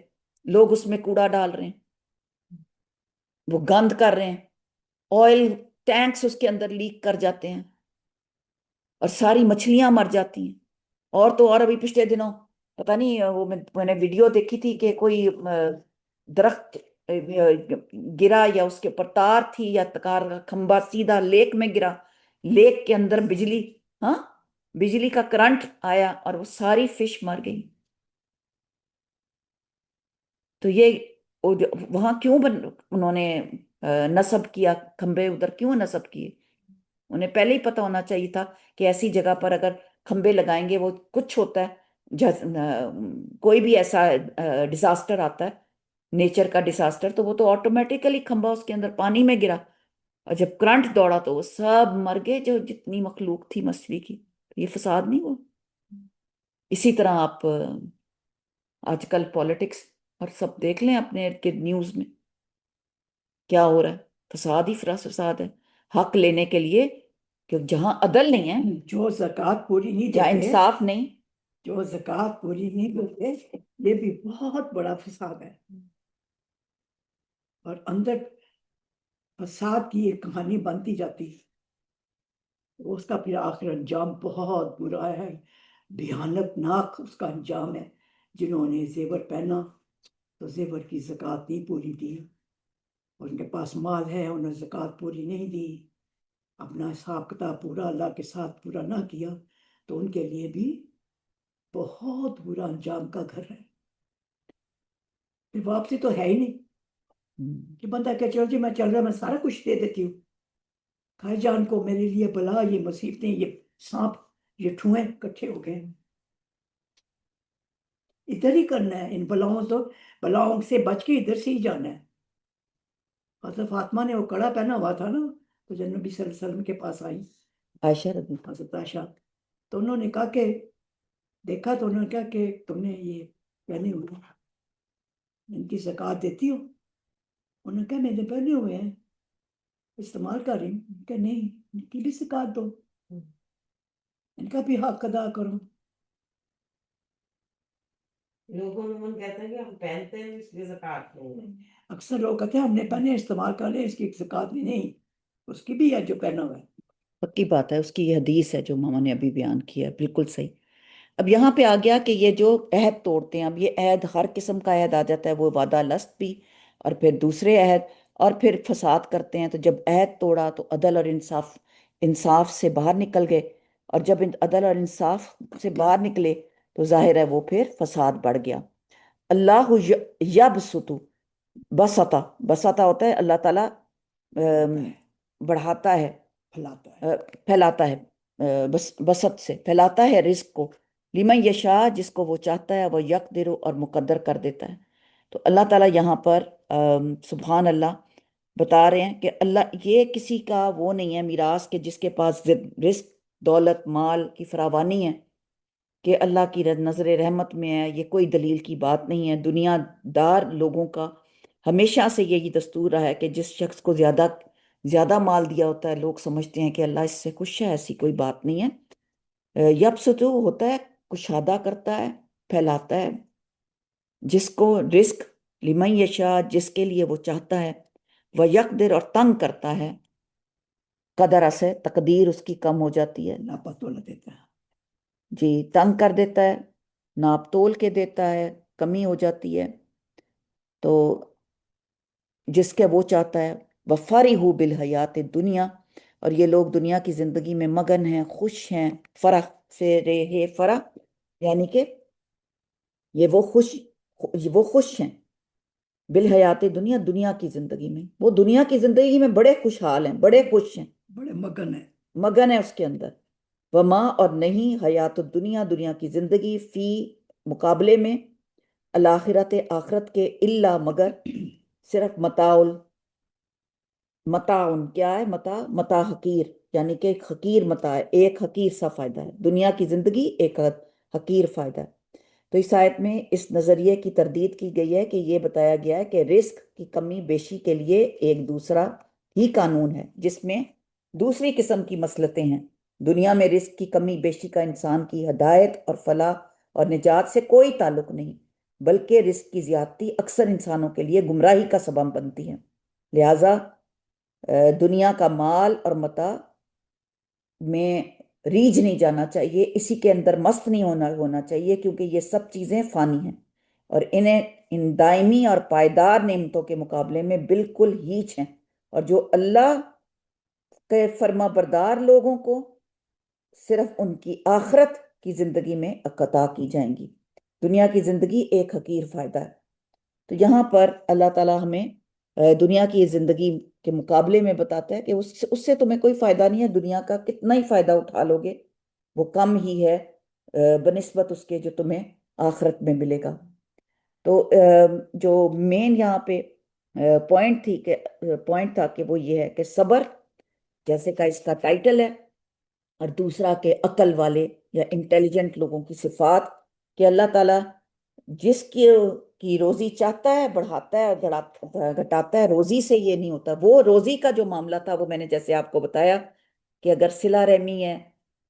Speaker 1: لوگ اس میں کوڑا ڈال رہے ہیں، وہ گند کر رہے ہیں، آئل ٹینکس اس کے اندر لیک کر جاتے ہیں اور ساری مچھلیاں مر جاتی ہیں. اور تو اور ابھی پچھلے دنوں پتہ نہیں وہ میں نے ویڈیو دیکھی تھی کہ کوئی درخت گرا، یا اس کے اوپر تار تھی یا تار کا کھمبا سیدھا لیک میں گرا، لیک کے اندر بجلی، ہاں بجلی کا کرنٹ آیا اور وہ ساری فش مر گئی. تو یہ وہاں کیوں انہوں نے نصب کیا کھمبے، ادھر کیوں نصب کیے؟ انہیں پہلے ہی پتہ ہونا چاہیے تھا کہ ایسی جگہ پر اگر کھمبے لگائیں گے، وہ کچھ ہوتا ہے، کوئی بھی ایسا ڈیزاسٹر آتا ہے، نیچر کا ڈیزاسٹر، تو وہ تو آٹومیٹیکلی کھمبا اس کے اندر پانی میں گرا، اور جب کرنٹ دوڑا تو وہ سب مر گئے، جو جتنی مخلوق تھی مچھلی کی. یہ فساد نہیں ہوا؟ اسی طرح آپ آج کل پالیٹکس اور سب دیکھ لیں اپنے ارد گرد نیوز میں کیا ہو رہا ہے. فساد ہی فساد ہے. حق لینے کے لیے کہ جہاں عدل نہیں ہے،
Speaker 4: جو زکوٰۃ پوری نہیں
Speaker 1: جہاں
Speaker 4: دیتے،
Speaker 1: انصاف نہیں،
Speaker 4: جو زکوٰۃ پوری نہیں دیتے، یہ بھی بہت بڑا فساد ہے. اور اندر فساد کی ایک کہانی بنتی جاتی ہے، اس کا پھر آخر انجام بہت برا ہے، بھیانک ناک اس کا انجام ہے. جنہوں نے زیور پہنا تو زیور کی زکوٰۃ نہیں پوری دی، اور ان کے پاس مال ہے، انہوں نے زکوٰۃ پوری نہیں دی، اپنا حساب کتاب پورا اللہ کے ساتھ پورا نہ کیا، تو ان کے لیے بھی بہت برا انجام کا گھر ہے. پھر واپسی تو ہے ہی نہیں کہ بندہ کہ چلو جی میں چل رہا، میں سارا کچھ دے دیتی ہوں، بھائی جان کو میرے لیے بلا، یہ مصیبتیں، یہ سانپ، یہ ٹھوئیں کٹھے ہو گئے، ادھر ہی کرنا ہے، ان بلاؤں سے بچ کے ادھر سے ہی جانا ہے. حضرت فاطمہ نے وہ کڑا پہنا ہوا تھا نا، تو جب نبی صلی اللہ علیہ وسلم کے پاس آئی
Speaker 1: عائشہ رضی اللہ
Speaker 4: حضرت عائشہ، تو انہوں نے کہا کہ دیکھا، تو انہوں نے کہا کہ تم نے یہ پہنے ہوئے، ان کی زکوٰۃ دیتی ہو؟ انہوں نے کہا میں نے پہنے ہوئے ہیں، استعمال کر رہی ہوں. کہ نہیں، ان کی بھی زکوٰۃ دو، ان کا بھی حق ادا کرو.
Speaker 2: لوگوں میں کہتے ہیں کہ ہم پہنتے ہیں اس لیے زکوٰۃ نہیں ہے.
Speaker 4: اکثر لوگ کہتے ہیں ہم نے پہنے، استعمال کر لیں، اس کی زکوٰۃ نہیں، اس کی بھی ہے جو پہنا ہوا ہے.
Speaker 1: پکی بات ہے، اس کی یہ حدیث ہے جو ماما نے ابھی بیان کیا ہے، بالکل صحیح. اب یہاں پہ آ گیا کہ یہ جو عہد توڑتے ہیں، اب یہ عہد ہر قسم کا عہد آ جاتا ہے، وہ وعدہ لست بھی، اور پھر دوسرے عہد، اور پھر فساد کرتے ہیں. تو جب عہد توڑا تو عدل اور انصاف سے باہر نکل گئے، اور جب عدل اور انصاف سے باہر نکلے تو ظاہر ہے وہ پھر فساد بڑھ گیا. اللہ یبسط، بسطا ہوتا ہے اللہ تعالیٰ بڑھاتا ہے،
Speaker 4: پھیلاتا ہے.
Speaker 1: پھیلاتا ہے، بسط سے پھیلاتا ہے رزق کو، لمن یشاء، جس کو وہ چاہتا ہے، وہ یقدر، اور مقدر کر دیتا ہے. تو اللہ تعالیٰ یہاں پر سبحان اللہ بتا رہے ہیں کہ اللہ یہ کسی کا وہ نہیں ہے میراث کہ جس کے پاس رزق، دولت، مال کی فراوانی ہے کہ اللہ کی نظر رحمت میں ہے. یہ کوئی دلیل کی بات نہیں ہے. دنیا دار لوگوں کا ہمیشہ سے یہی دستور رہا ہے کہ جس شخص کو زیادہ مال دیا ہوتا ہے، لوگ سمجھتے ہیں کہ اللہ اس سے خوش ہے. ایسی کوئی بات نہیں ہے. یبسطو ہوتا ہے کشادہ کرتا ہے، پھیلاتا ہے، جس کو رزق، لمن یشاء، جس کے لیے وہ چاہتا ہے، وہ یقدر، اور تنگ کرتا ہے، قدر سے تقدیر اس کی کم ہو جاتی ہے،
Speaker 4: ناپا تولا دیتا ہے.
Speaker 1: جی تنگ کر دیتا ہے، ناپ تول کے دیتا ہے، کمی ہو جاتی ہے. تو جس کے وہ چاہتا ہے، وَفَرِحُوا بِالْحَيَاةِ الدُّنْيَا، اور یہ لوگ دنیا کی زندگی میں مگن ہیں، خوش ہیں. فرح سے رہے فرح، یعنی کہ یہ وہ خوش ہیں. بالحیات دنیا، دنیا کی زندگی میں، وہ دنیا کی زندگی میں بڑے خوشحال ہیں، بڑے خوش ہیں،
Speaker 4: بڑے مگن ہیں.
Speaker 1: مگن ہے اس کے اندر. وما، اور نہیں، حیات الدنیا، دنیا کی زندگی، فی، مقابلے میں، الآخرت، آخرت کے، الا، مگر، صرف متاع کیا ہے؟ متاع حقیر، یعنی کہ ایک حقیر متاع ہے، ایک حقیر سا فائدہ ہے. دنیا کی زندگی ایک حقیر فائدہ ہے. تو اس آیت میں اس نظریے کی تردید کی گئی ہے کہ یہ بتایا گیا ہے کہ رزق کی کمی بیشی کے لیے ایک دوسرا ہی قانون ہے، جس میں دوسری قسم کی مصلحتیں ہیں. دنیا میں رزق کی کمی بیشی کا انسان کی ہدایت اور فلاح اور نجات سے کوئی تعلق نہیں، بلکہ رزق کی زیادتی اکثر انسانوں کے لیے گمراہی کا سبب بنتی ہے. لہٰذا دنیا کا مال اور متاع میں ریجھ نہیں جانا چاہیے، اسی کے اندر مست نہیں ہونا چاہیے، کیونکہ یہ سب چیزیں فانی ہیں اور انہیں ان دائمی اور پائیدار نعمتوں کے مقابلے میں بالکل ہیچ ہیں، اور جو اللہ کے فرما بردار لوگوں کو صرف ان کی آخرت کی زندگی میں عطا کی جائیں گی. دنیا کی زندگی ایک حقیر فائدہ ہے. تو یہاں پر اللہ تعالیٰ ہمیں دنیا کی زندگی کے مقابلے میں بتاتا ہے کہ اس سے تمہیں کوئی فائدہ نہیں ہے، دنیا کا کتنا ہی فائدہ اٹھا لو گے وہ کم ہی ہے بنسبت اس کے جو تمہیں آخرت میں ملے گا. تو جو مین یہاں پہ پوائنٹ تھا کہ وہ یہ ہے کہ صبر، جیسے کہ اس کا ٹائٹل ہے، اور دوسرا کہ عقل والے یا انٹیلیجنٹ لوگوں کی صفات، کہ اللہ تعالیٰ جس کی روزی چاہتا ہے بڑھاتا ہے اور گھٹاتا ہے. روزی سے یہ نہیں ہوتا. وہ روزی کا جو معاملہ تھا وہ میں نے جیسے آپ کو بتایا کہ اگر صلہ رحمی ہے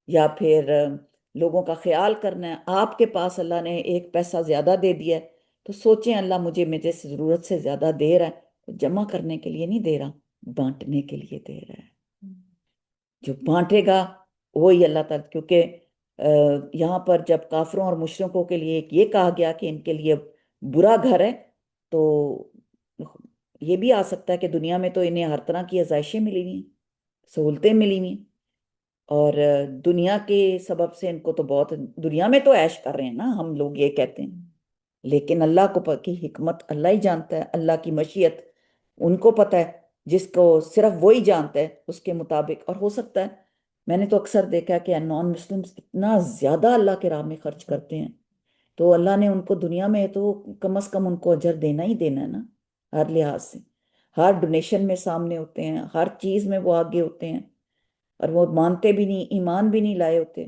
Speaker 1: یا پھر لوگوں کا خیال کرنا ہے، آپ کے پاس اللہ نے ایک پیسہ زیادہ دے دیا ہے تو سوچیں اللہ مجھے ضرورت سے زیادہ دے رہا ہے، تو جمع کرنے کے لیے نہیں دے رہا، بانٹنے کے لیے دے رہا ہے. جو بانٹے گا وہی اللہ تعالیٰ، کیونکہ یہاں پر جب کافروں اور مشرکوں کے لیے یہ کہا گیا کہ ان کے لیے برا گھر ہے، تو یہ بھی آ سکتا ہے کہ دنیا میں تو انہیں ہر طرح کی آزائشیں ملی ہوئی ہیں، سہولتیں ملی ہوئی ہیں، اور دنیا کے سبب سے ان کو تو بہت، دنیا میں تو عیش کر رہے ہیں نا، ہم لوگ یہ کہتے ہیں، لیکن اللہ کو کی حکمت اللہ ہی جانتا ہے، اللہ کی مشیت ان کو پتہ ہے، جس کو صرف وہی جانتا ہے اس کے مطابق. اور ہو سکتا ہے، میں نے تو اکثر دیکھا کہ نان مسلمز اتنا زیادہ اللہ کے راہ میں خرچ کرتے ہیں، تو اللہ نے ان کو دنیا میں تو کم از کم ان کو اجر دینا ہی دینا ہے نا، ہر لحاظ سے. ہر ڈونیشن میں سامنے ہوتے ہیں، ہر چیز میں وہ آگے ہوتے ہیں، اور وہ مانتے بھی نہیں، ایمان بھی نہیں لائے ہوتے.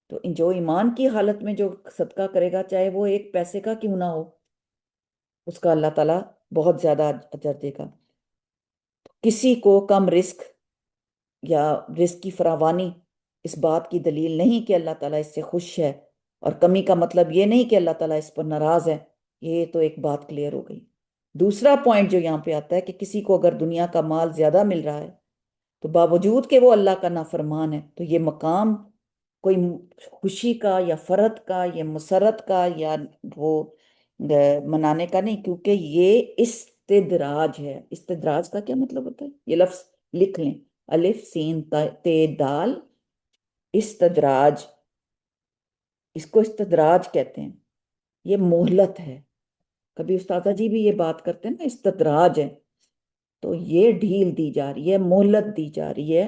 Speaker 1: تو جو ایمان کی حالت میں جو صدقہ کرے گا، چاہے وہ ایک پیسے کا کیوں نہ ہو، اس کا اللہ تعالیٰ بہت زیادہ اجر دے گا. کسی کو کم رزق یا رزق کی فراوانی اس بات کی دلیل نہیں کہ اللہ تعالیٰ اس سے خوش ہے، اور کمی کا مطلب یہ نہیں کہ اللہ تعالیٰ اس پر ناراض ہے. یہ تو ایک بات کلیئر ہو گئی. دوسرا پوائنٹ جو یہاں پہ آتا ہے کہ کسی کو اگر دنیا کا مال زیادہ مل رہا ہے تو باوجود کہ وہ اللہ کا نافرمان ہے، تو یہ مقام کوئی خوشی کا یا فرحت کا یا مسرت کا یا وہ منانے کا نہیں، کیونکہ یہ استدراج ہے. استدراج کا کیا مطلب ہوتا ہے؟ یہ لفظ لکھ لیں، الف سین تے دال، استدراج، اس کو استدراج کہتے ہیں. یہ مہلت ہے. کبھی استاذہ جی بھی یہ بات کرتے ہیں نا، استدراج ہے، تو یہ ڈھیل دی جا رہی ہے، مہلت دی جا رہی ہے.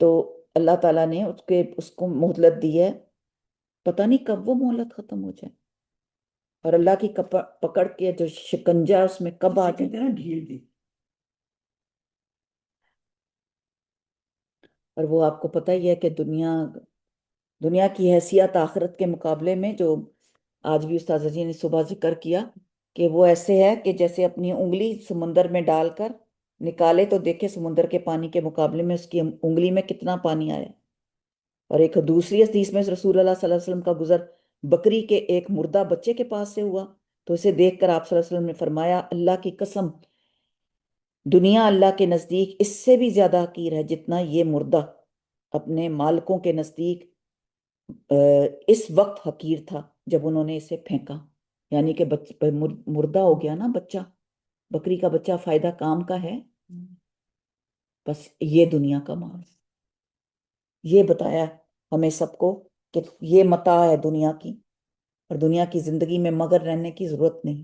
Speaker 1: تو اللہ تعالیٰ نے اس کو مہلت دی ہے، پتہ نہیں کب وہ مہلت ختم ہو جائے، اور اللہ کی پکڑ کے جو شکنجہ اس میں کب آ جائے.
Speaker 4: کہتے ہیں نا ڈھیل دی.
Speaker 1: اور وہ آپ کو پتہ ہی ہے کہ دنیا کی حیثیت آخرت کے مقابلے میں، جو آج بھی استاذہ جی نے صبح ذکر کیا، کہ وہ ایسے ہے کہ جیسے اپنی انگلی سمندر میں ڈال کر نکالے تو دیکھے سمندر کے پانی کے مقابلے میں اس کی انگلی میں کتنا پانی آیا. اور ایک دوسری حدیث میں رسول اللہ صلی اللہ علیہ وسلم کا گزر بکری کے ایک مردہ بچے کے پاس سے ہوا، تو اسے دیکھ کر آپ صلی اللہ علیہ وسلم نے فرمایا، اللہ کی قسم، دنیا اللہ کے نزدیک اس سے بھی زیادہ حقیر ہے جتنا یہ مردہ اپنے مالکوں کے نزدیک اس وقت حقیر تھا جب انہوں نے اسے پھینکا. یعنی کہ مردہ ہو گیا نا بچہ، بکری کا بچہ فائدہ کام کا ہے. بس یہ دنیا کا مال، یہ بتایا ہمیں سب کو کہ یہ متاع ہے دنیا کی، اور دنیا کی زندگی میں مگر رہنے کی ضرورت نہیں.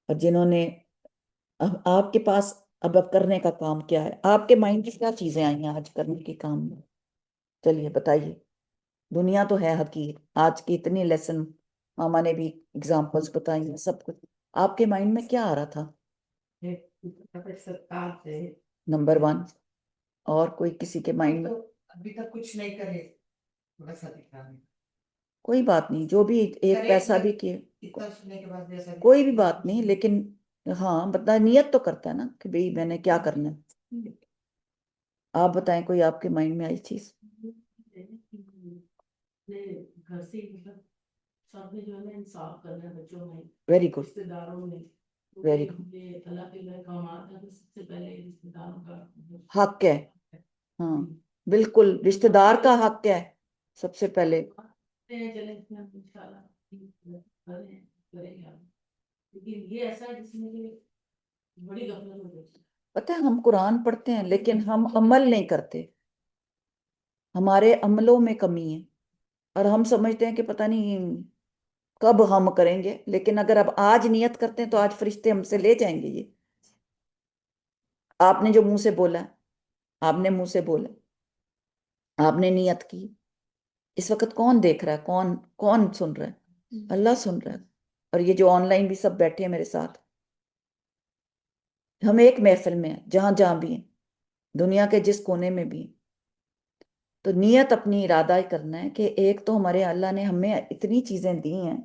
Speaker 1: اور جنہوں نے اب آپ کے پاس اب کرنے کا کام کیا ہے، آپ کے مائنڈ میں کیا چیزیں آئی ہیں آج کرنے کے کام میں؟ چلیے بتائیے. دنیا تو ہے حقیر، آج کی اتنی لیسن ماما نے بھی اگزامپلس بتائی ہیں، سب کچھ آپ کے مائنڈ میں کیا آ رہا تھا؟
Speaker 3: سرکار سے
Speaker 1: نمبر 1. اور کوئی کسی کے مائنڈ میں؟
Speaker 3: ابھی تک کچھ نہیں کرے، تھوڑا سا دکھا دیں،
Speaker 1: کوئی بات نہیں، جو بھی ایک
Speaker 3: کرے
Speaker 1: پیسہ بھی
Speaker 3: جب
Speaker 1: کیے،
Speaker 3: اتنا سننے کے بعد جیسا
Speaker 1: کوئی بھی بات نہیں، لیکن ہاں بتا نیت تو کرتا ہے نا کہ بھئی میں نے کیا کرنا ہے. آپ بتائیں کوئی آپ کے مائنڈ میں آئی چیز؟
Speaker 5: گھر سے مطلب سب نے جو ہے نا انصاف کرنا ہے بچوں میں،
Speaker 1: ویری گڈ،
Speaker 5: رشتے داروں میں.
Speaker 1: Very good.
Speaker 5: یہ اللہ کے گھر کا مات ہے کہ سب سے پہلے رشتے داروں کا
Speaker 1: حق ہے، ہاں بالکل، رشتہ دار کا حق ہے سب سے پہلے.
Speaker 5: چلے انشاءاللہ کریں گے. لیکن یہ ایسا ہے جس میں کہ بڑی غفلت ہو جاتی ہے.
Speaker 1: پتہ ہے ہم قرآن پڑھتے ہیں لیکن ہم عمل نہیں کرتے، ہمارے عملوں میں کمی ہے، اور ہم سمجھتے ہیں کہ پتہ نہیں کب ہم کریں گے، لیکن اگر اب آج نیت کرتے ہیں تو آج فرشتے ہم سے لے جائیں گے. یہ آپ نے جو منہ سے بولا، آپ نے منہ سے بولا، آپ نے نیت کی، اس وقت کون دیکھ رہا ہے؟ کون سن رہا ہے؟ اللہ سن رہا ہے. اور یہ جو آن لائن بھی سب بیٹھے ہیں میرے ساتھ، ہم ایک محفل میں ہیں، جہاں جہاں بھی ہیں، دنیا کے جس کونے میں بھی ہیں. تو نیت اپنی ارادہ ہی کرنا ہے کہ ایک تو ہمارے اللہ نے ہمیں اتنی چیزیں دی ہیں.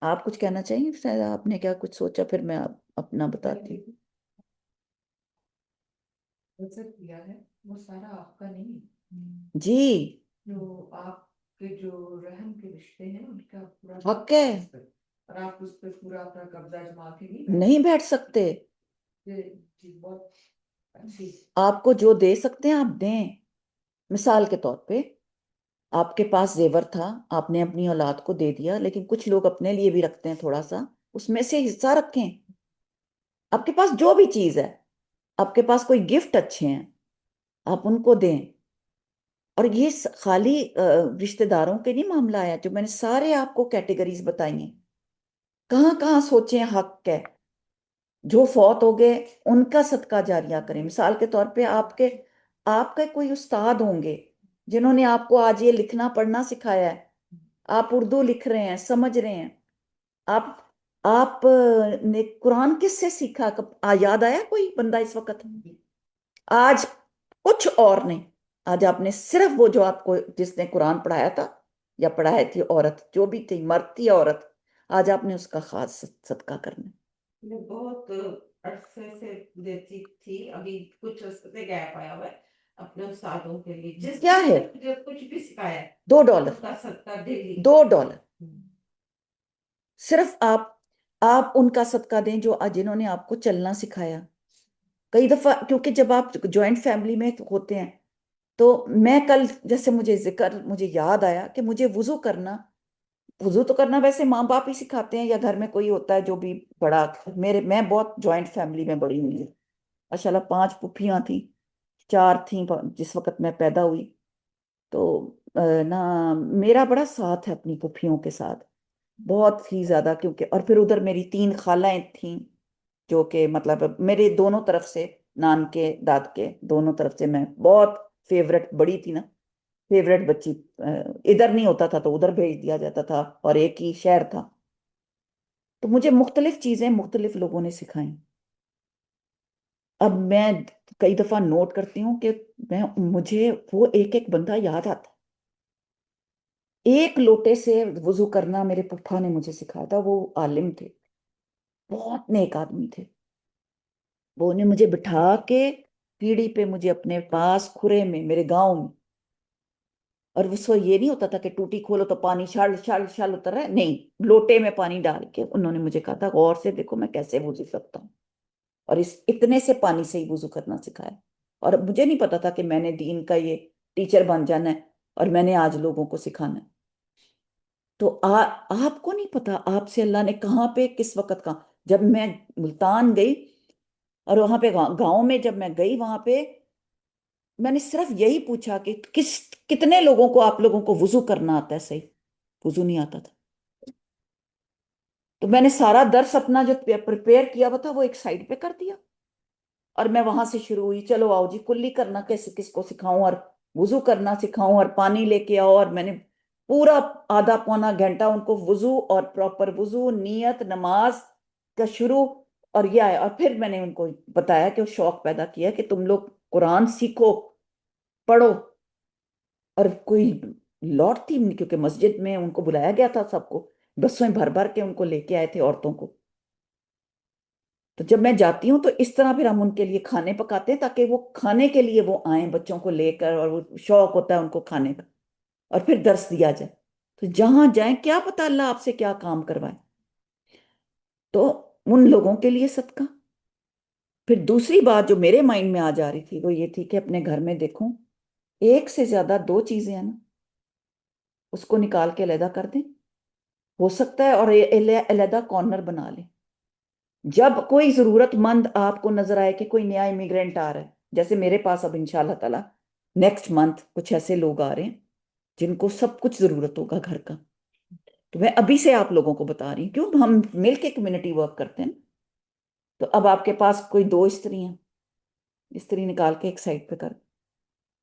Speaker 1: آپ کچھ کہنا چاہیے؟ شاید آپ نے کیا کچھ سوچا، پھر میں اپنا بتاتی ہوں.
Speaker 3: کیا ہے وہ سارا آپ کا نہیں،
Speaker 1: جی
Speaker 3: جو آپ کے جو رحم کے رشتے ہیں ان کا پورا
Speaker 1: حق ہے،
Speaker 3: اور آپ اس پہ پورا اپنا قبضہ جما کے
Speaker 1: نہیں بیٹھ سکتے.
Speaker 3: یہ چیز بہت اچھی.
Speaker 1: آپ کو جو دے سکتے ہیں آپ دیں. مثال کے طور پہ آپ کے پاس زیور تھا، آپ نے اپنی اولاد کو دے دیا، لیکن کچھ لوگ اپنے لیے بھی رکھتے ہیں تھوڑا سا، اس میں سے حصہ رکھیں. آپ کے پاس جو بھی چیز ہے، آپ کے پاس کوئی گفٹ اچھے ہیں، آپ ان کو دیں. اور یہ خالی رشتہ داروں کے نہیں معاملہ ہے، جو میں نے سارے آپ کو کیٹیگریز بتائی ہیں. کہاں کہاں سوچیں حق ہے. جو فوت ہو گئے ان کا صدقہ جاریہ کریں. مثال کے طور پہ آپ کے کوئی استاد ہوں گے جنہوں نے آپ کو آج یہ لکھنا پڑھنا سکھایا ہے، آپ اردو لکھ رہے ہیں، سمجھ رہے ہیں. آپ نے قرآن کس سے سیکھا؟ یاد آیا کوئی بندہ اس وقت؟ آج کچھ اور نہیں، آج آپ نے صرف وہ جو آپ کو جس نے قرآن پڑھایا تھا یا پڑھائی تھی، عورت جو بھی تھی، مرد تھی عورت، آج آپ نے اس کا خاص صدقہ کرنا.
Speaker 2: میں بہت عرصے سے دیتی تھی، ابھی کچھ عرصے سے گیپ آیا ہوا ہے اپنے استادوں کے لیے، جس
Speaker 1: کیا ہے؟
Speaker 2: جو کچھ بھی سکھایا ہے
Speaker 1: $2
Speaker 2: اس کا صدقہ ڈیلی.
Speaker 1: $2 صرف آپ ان کا صدقہ دیں جو جنہوں نے آپ کو چلنا سکھایا. کئی دفعہ کیونکہ جب آپ جوائنٹ فیملی میں ہوتے ہیں تو میں کل جیسے مجھے یاد آیا کہ مجھے وضو تو کرنا ویسے ماں باپ ہی سکھاتے ہیں یا گھر میں کوئی ہوتا ہے جو بھی بڑا. میں بہت جوائنٹ فیملی میں بڑی ہوئی ہوں ماشاء اللہ. 5 پھوپھیاں تھیں، 4 تھیں جس وقت میں پیدا ہوئی. تو نا میرا بڑا ساتھ ہے اپنی پھوپھیوں کے ساتھ، بہت ہی زیادہ. کیونکہ اور پھر ادھر میری 3 خالائیں تھیں جو کہ مطلب میرے دونوں طرف سے، نان کے داد کے دونوں طرف سے میں بہت فیورٹ بڑی تھی نا، فیورٹ بچی. ادھر نہیں ہوتا تھا تو ادھر بھیج دیا جاتا تھا، اور ایک ہی شہر تھا. تو مجھے مختلف چیزیں مختلف لوگوں نے سکھائیں. اب میں کئی دفعہ نوٹ کرتی ہوں کہ مجھے وہ ایک ایک بندہ یاد آتا. ایک لوٹے سے وضو کرنا میرے پپا نے مجھے سکھایا تھا. وہ عالم تھے، بہت نیک آدمی تھے. وہ نے مجھے بٹھا کے پیڑھی پہ مجھے اپنے پاس کھرے میں میرے گاؤں میں، اور اس کو یہ نہیں ہوتا تھا کہ ٹوٹی کھولو تو پانی شل شل شل اتر رہا ہے، نہیں، لوٹے میں پانی ڈال کے انہوں نے مجھے کہا تھا غور سے دیکھو میں کیسے وضو کرتا ہوں، اور اتنے سے پانی سے ہی وضو کرنا سکھایا. اور مجھے نہیں پتا تھا کہ میں نے دین کا یہ ٹیچر بن جانا ہے اور میں نے آج لوگوں کو سکھانا ہے. تو آپ کو نہیں پتا آپ سے اللہ نے کہاں پہ کس وقت کہاں. جب میں ملتان گئی اور وہاں پہ گاؤں میں جب میں گئی، وہاں پہ میں نے صرف یہی پوچھا کہ کتنے لوگوں کو آپ لوگوں کو وضو کرنا آتا ہے؟ صحیح وضو نہیں آتا تھا. تو میں نے سارا درس اپنا جو پریپیئر کیا ہوا تھا وہ ایک سائڈ پہ کر دیا، اور میں وہاں سے شروع ہوئی، چلو آؤ جی کلی کرنا کیسے کس کو سکھاؤں، اور وضو کرنا سکھاؤں، اور پانی لے کے آؤ، اور میں نے پورا آدھا پونا گھنٹہ ان کو وضو اور پراپر وضو، نیت، نماز کا شروع، اور یہ آیا، اور پھر میں نے ان کو بتایا کہ وہ شوق پیدا کیا کہ تم لوگ قرآن سیکھو، پڑھو۔ اور کوئی لوٹ تھی کیونکہ مسجد میں ان کو بلایا گیا تھا، سب کو بسوں میں بھر بھر کے ان کو لے کے آئے تھے، عورتوں کو۔ تو جب میں جاتی ہوں تو اس طرح پھر ہم ان کے لیے کھانے پکاتے ہیں تاکہ وہ کھانے کے لیے وہ آئیں بچوں کو لے کر، اور وہ شوق ہوتا ہے ان کو کھانے کا، اور پھر درس دیا جائے۔ تو جہاں جائیں کیا پتا اللہ آپ سے کیا کام کروائے، تو ان لوگوں کے لیے صدقہ۔ پھر دوسری بات جو میرے مائنڈ میں آ جا رہی تھی وہ یہ تھی کہ اپنے گھر میں دیکھوں ایک سے زیادہ 2 چیزیں ہیں نا، اس کو نکال کے علیحدہ کر دیں، ہو سکتا ہے، اور علیحدہ کارنر بنا لیں۔ جب کوئی ضرورت مند آپ کو نظر آئے کہ کوئی نیا امیگرینٹ آ رہا ہے، جیسے میرے پاس اب انشاءاللہ تعالی نیکسٹ منتھ کچھ ایسے لوگ آ رہے ہیں جن کو سب کچھ ضرورت ہوگا گھر کا، تو میں ابھی سے آپ لوگوں کو بتا رہی ہوں، کیوں ہم مل کے کمیونٹی ورک کرتے ہیں۔ تو اب آپ کے پاس کوئی 2 استری ہیں، استری نکال کے ایک سائڈ پہ کر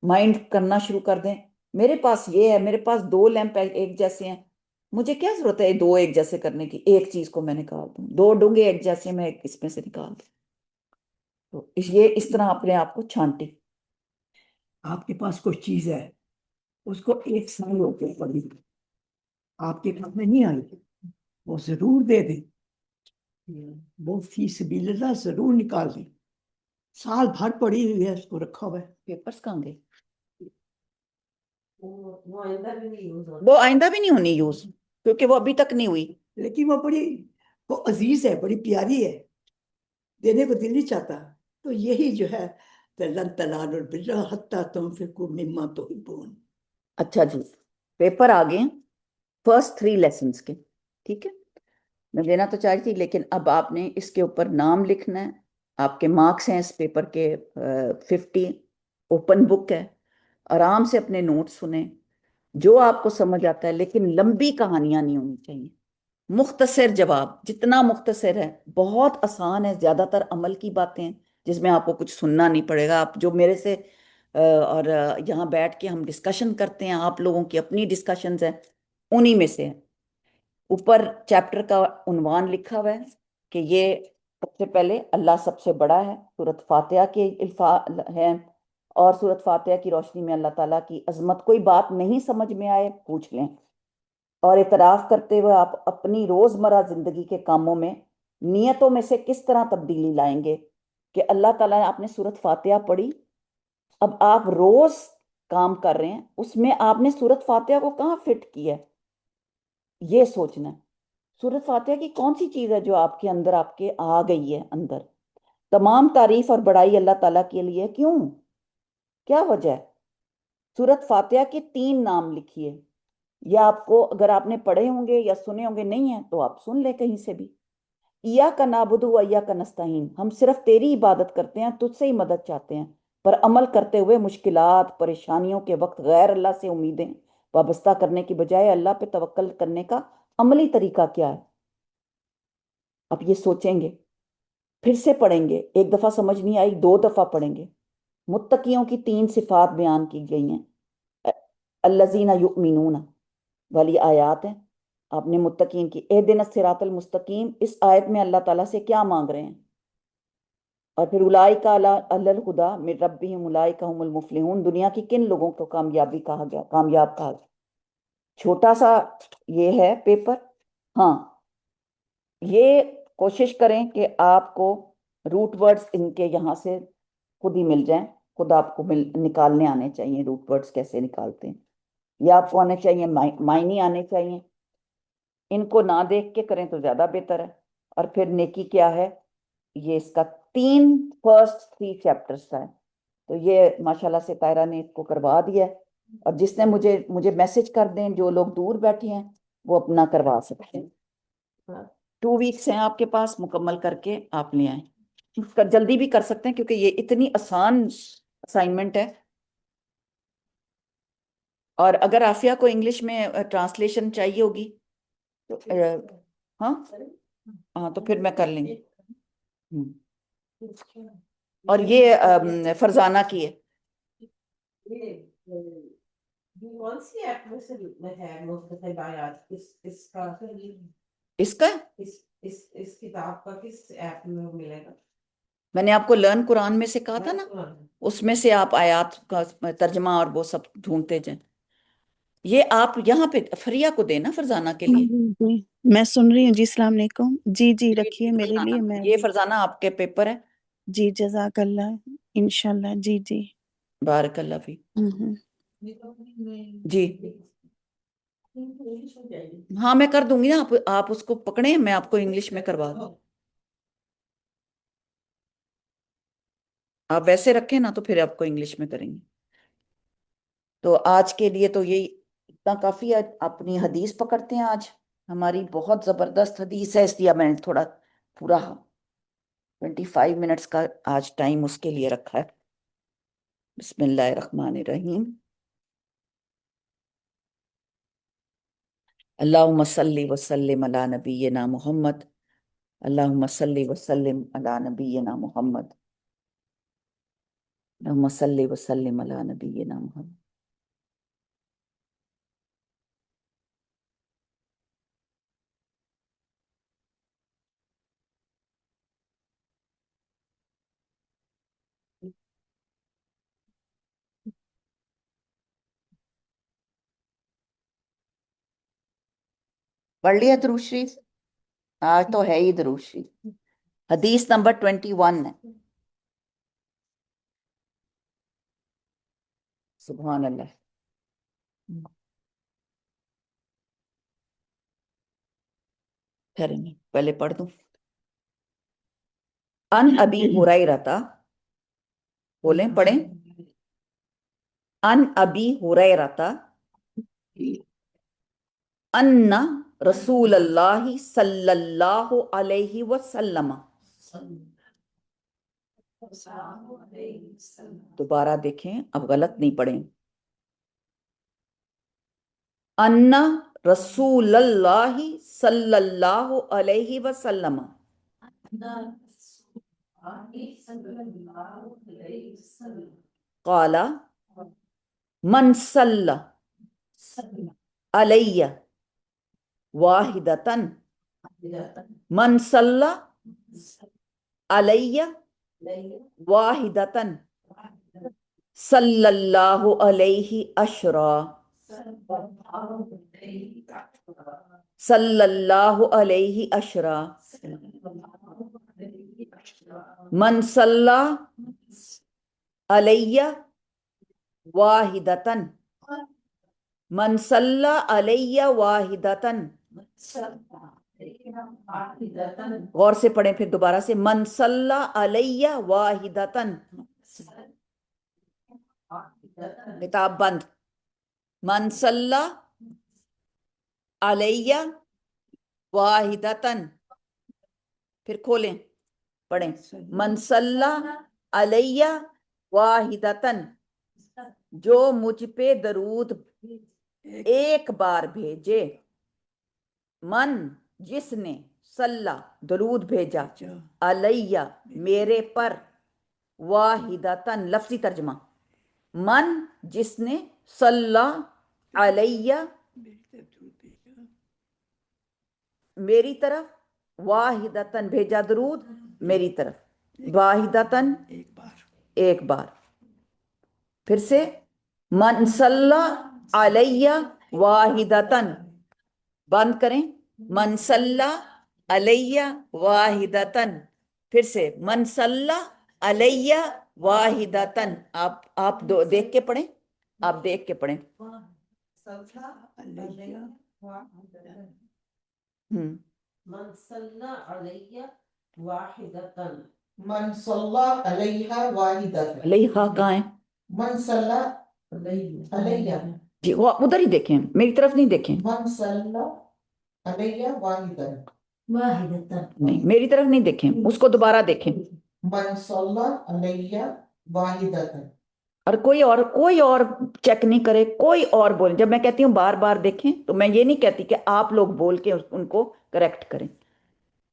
Speaker 1: مائنڈ کرنا شروع کر دیں، میرے پاس یہ ہے، میرے پاس 2 لیمپ ایک جیسے ہیں، مجھے کیا ضرورت ہے 2 ایک جیسے کرنے کی، ایک چیز کو میں نکال دوں، 2 ڈونگے ایک جیسے میں اس میں سے نکال دوں۔ تو یہ اس طرح اپنے آپ کو چھانٹی۔
Speaker 4: آپ کے پاس کوئی چیز ہے، اس کو 1 سال ہو کے پڑی، آپ کے کام میں نہیں آئی، وہ ضرور دے دیں، وہ فی سبیل اللہ ضرور نکال دیں۔ سال بھر پڑی ہوئی ہے، اس کو رکھا ہوا ہے۔
Speaker 1: پیپرز کہاں گئے؟
Speaker 2: وہ آئندہ بھی نہیں یوز ہوتا۔
Speaker 1: وہ آئندہ بھی نہیں ہونی یوز، کیونکہ وہ ابھی تک نہیں ہوئی۔
Speaker 4: لیکن وہ بڑی، وہ عزیز ہے، بڑی پیاری ہے، دینے کو دل نہیں چاہتا۔ تو یہی جو ہے لن تنالوا البر حتی تنفقوا مما تحبون۔
Speaker 1: اچھا جی، پیپر آ گئے فرسٹ 3 لیسنز کے، ٹھیک ہے، میں دینا تو چاہتی تھی، لیکن اب آپ نے اس کے اوپر نام لکھنا ہے، آپ کے مارکس ہیں اس پیپر کے 50، اوپن بک ہے، آرام سے اپنے نوٹ سنیں، جو آپ کو سمجھ آتا ہے، لیکن لمبی کہانیاں نہیں ہونی چاہیے، مختصر جواب، جتنا مختصر ہے، بہت آسان ہے، زیادہ تر عمل کی باتیں ہیں جس میں آپ کو کچھ سننا نہیں پڑے گا۔ آپ جو میرے سے اور یہاں بیٹھ کے ہم ڈسکشن کرتے ہیں، آپ لوگوں کی اپنی ڈسکشنز ہیں، انہی میں سے ہیں۔ اوپر چیپٹر کا عنوان لکھا ہوا ہے کہ یہ سب سے پہلے اللہ سب سے بڑا ہے، سورۃ فاتحہ کے الفاظ ہیں، اور سورۃ فاتحہ کی روشنی میں اللہ تعالیٰ کی عظمت، کوئی بات نہیں سمجھ میں آئے پوچھ لیں، اور اعتراف کرتے ہوئے آپ اپنی روزمرہ زندگی کے کاموں میں نیتوں میں سے کس طرح تبدیلی لائیں گے کہ اللہ تعالیٰ نے، آپ نے سورۃ فاتحہ پڑھی، اب آپ روز کام کر رہے ہیں، اس میں آپ نے سورۃ فاتحہ کو کہاں فٹ کیا ہے، یہ سوچنا ہے۔ سورۃ فاتحہ کی کون سی چیز ہے جو آپ کے اندر، آپ کے آ گئی ہے اندر؟ تمام تعریف اور بڑائی اللہ تعالیٰ کے لیے، کیوں، کیا وجہ ہے؟ سورۃ فاتحہ کے 3 نام لکھیے، یا آپ کو اگر آپ نے پڑھے ہوں گے یا سنے ہوں گے، نہیں ہیں تو آپ سن لیں کہیں سے بھی۔ ایاک نعبد و ایاک نستعین، ہم صرف تیری عبادت کرتے ہیں، تجھ سے ہی مدد چاہتے ہیں، پر عمل کرتے ہوئے مشکلات، پریشانیوں کے وقت غیر اللہ سے امیدیں وابستہ کرنے کی بجائے اللہ پہ توکل کرنے کا عملی طریقہ کیا ہے؟ آپ یہ سوچیں گے، پھر سے پڑھیں گے، ایک دفعہ سمجھ نہیں آئی 2 دفعہ پڑھیں گے۔ متقیوں کی 3 صفات بیان کی گئی ہیں، الذین یؤمنون والی آیات ہیں، آپ نے متقین کی اہدنا الصراط المستقیم، اس آیت میں اللہ تعالیٰ سے کیا مانگ رہے ہیں؟ اور پھر اولئک علی الہدی من ربہم اولئک هم المفلحون، دنیا کی کن لوگوں کو کامیابی کہا گیا، کامیاب کہا گیا؟ چھوٹا سا یہ ہے پیپر، ہاں یہ کوشش کریں کہ آپ کو روٹ ورڈز ان کے یہاں سے خود ہی مل جائیں، خود آپ کو نکالنے آنے چاہیے، روٹ ورڈز کیسے نکالتے ہیں، یا آپ کو آنے چاہیے، معنی آنے چاہیے، ان کو نہ دیکھ کے کریں تو زیادہ بہتر ہے۔ اور پھر نیکی کیا ہے، یہ اس کا 3 فرسٹ 3 چیپٹرز کا ہے، تو یہ ماشاءاللہ سے طاہرہ نے اس کو کروا دیا ہے، اور جس نے مجھے میسج کر دیں، جو لوگ دور بیٹھے ہیں وہ اپنا کروا سکتے ہیں۔ 2 ویکس ہیں آپ کے پاس، مکمل کر کے آپ لے آئیں، جلدی بھی کر سکتے ہیں کیونکہ یہ اتنی آسان اسائنمنٹ ہے۔ اور اگر آفیہ کو انگلش میں ٹرانسلیشن چاہیے ہوگی تو ہاں ہاں تو پھر میں کر لیں گے. اور یہ فرزانہ کی ہے.
Speaker 2: یہ کون سی ایپ میں سے ہے مختلف آیات اس کا
Speaker 1: اس کا
Speaker 2: اس کتاب کا کس ایپ میں ملے گا؟
Speaker 1: میں نے آپ کو لرن قرآن میں سے کہا تھا نا، اس میں سے آپ آیات کا ترجمہ اور وہ سب ڈھونڈتے جائیں. یہ آپ یہاں پہ فریہ کو دینا فرزانہ کے لیے.
Speaker 6: جی میں سن رہی ہوں جی. السلام علیکم. جی جی رکھیے میرے لیے. میں
Speaker 1: یہ فرزانہ آپ کے پیپر ہے.
Speaker 6: جی جزاک اللہ. انشاءاللہ. جی جی.
Speaker 1: بارک اللہ فی.
Speaker 6: ہوں.
Speaker 1: جی ہاں میں کر دوں گی نا. آپ اس کو پکڑیں، میں آپ کو انگلش میں کروا دوں. آپ ویسے رکھیں نا تو پھر آپ کو انگلش میں کریں گے. تو آج کے لیے تو یہی اتنا کافی ہے. اپنی حدیث پکڑتے ہیں. آج ہماری بہت زبردست حدیث ہے، اس لیے میں نے تھوڑا پورا 25 منٹس کا آج ٹائم اس کے لیے رکھا ہے. بسم اللہ الرحمن الرحیم. اللہم صلی وسلم علی نبینا محمد. اللہم صلی وسلم علی نبینا محمد. اللہم صلی وسلم علی نبینا محمد. پڑھ لیا درود شریف؟ آج تو ہے ہی درود شریف. حدیث نمبر 21 ہے. سبحان اللہ. میں پہلے پڑھ دوں. ان ابی ہریرہ، بولیں پڑھیں. ان ابی ہریرہ ان رسول اللہ صلی اللہ علیہ وسلم. دوبارہ دیکھیں، اب غلط نہیں پڑھیں. ان رسول اللہ صلی اللہ علیہ وسلم قال من صلی علی واحدتن من صلی علی واحدتن صلی اللہ علیہ عشرا صلی اللہ علیہ عشرا من صلی علی واحدتن من صلی علی واحدتن. غور سے پڑھیں پھر دوبارہ سے. من صلی علی واحدتن. کتاب بند. من صلی علی واحدتن. پھر کھولیں پڑھیں. من صلی علی واحدتن، جو مجھ پہ درود ایک بار بھیجے. من جس نے، صلی درود بھیجا، علیہ میرے پر، واحدتن لفظی ترجمہ. من جس نے، صلی علیہ میری طرف، واحدتن بھیجا درود میری طرف، واحدتن ایک بار. پھر سے من صلی علیہ واحدتن، بند کریں. من صلی علیہ واحدتن. پھر سے من صلی علیہ واحدتن. آپ دیکھ کے پڑھیں. آپ دیکھ کے پڑھیں.
Speaker 2: من صلی علیہ واحدتن.
Speaker 7: من صلی علیہ واحدتن.
Speaker 1: علیہ کہاں ہے؟
Speaker 7: من صلی علیہ.
Speaker 1: جی وہ ادھر ہی دیکھیں، میری طرف نہیں دیکھیں.
Speaker 7: من صلی علیہ واحدتن.
Speaker 1: نہیں میری طرف نہیں دیکھیں، اس کو دوبارہ دیکھیں.
Speaker 7: من صلی علیہ واحدتن.
Speaker 1: اور کوئی اور چیک نہیں کرے، کوئی اور بولے. جب میں کہتی ہوں بار بار دیکھیں تو میں یہ نہیں کہتی کہ آپ لوگ بول کے ان کو کریکٹ کریں.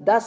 Speaker 1: 10।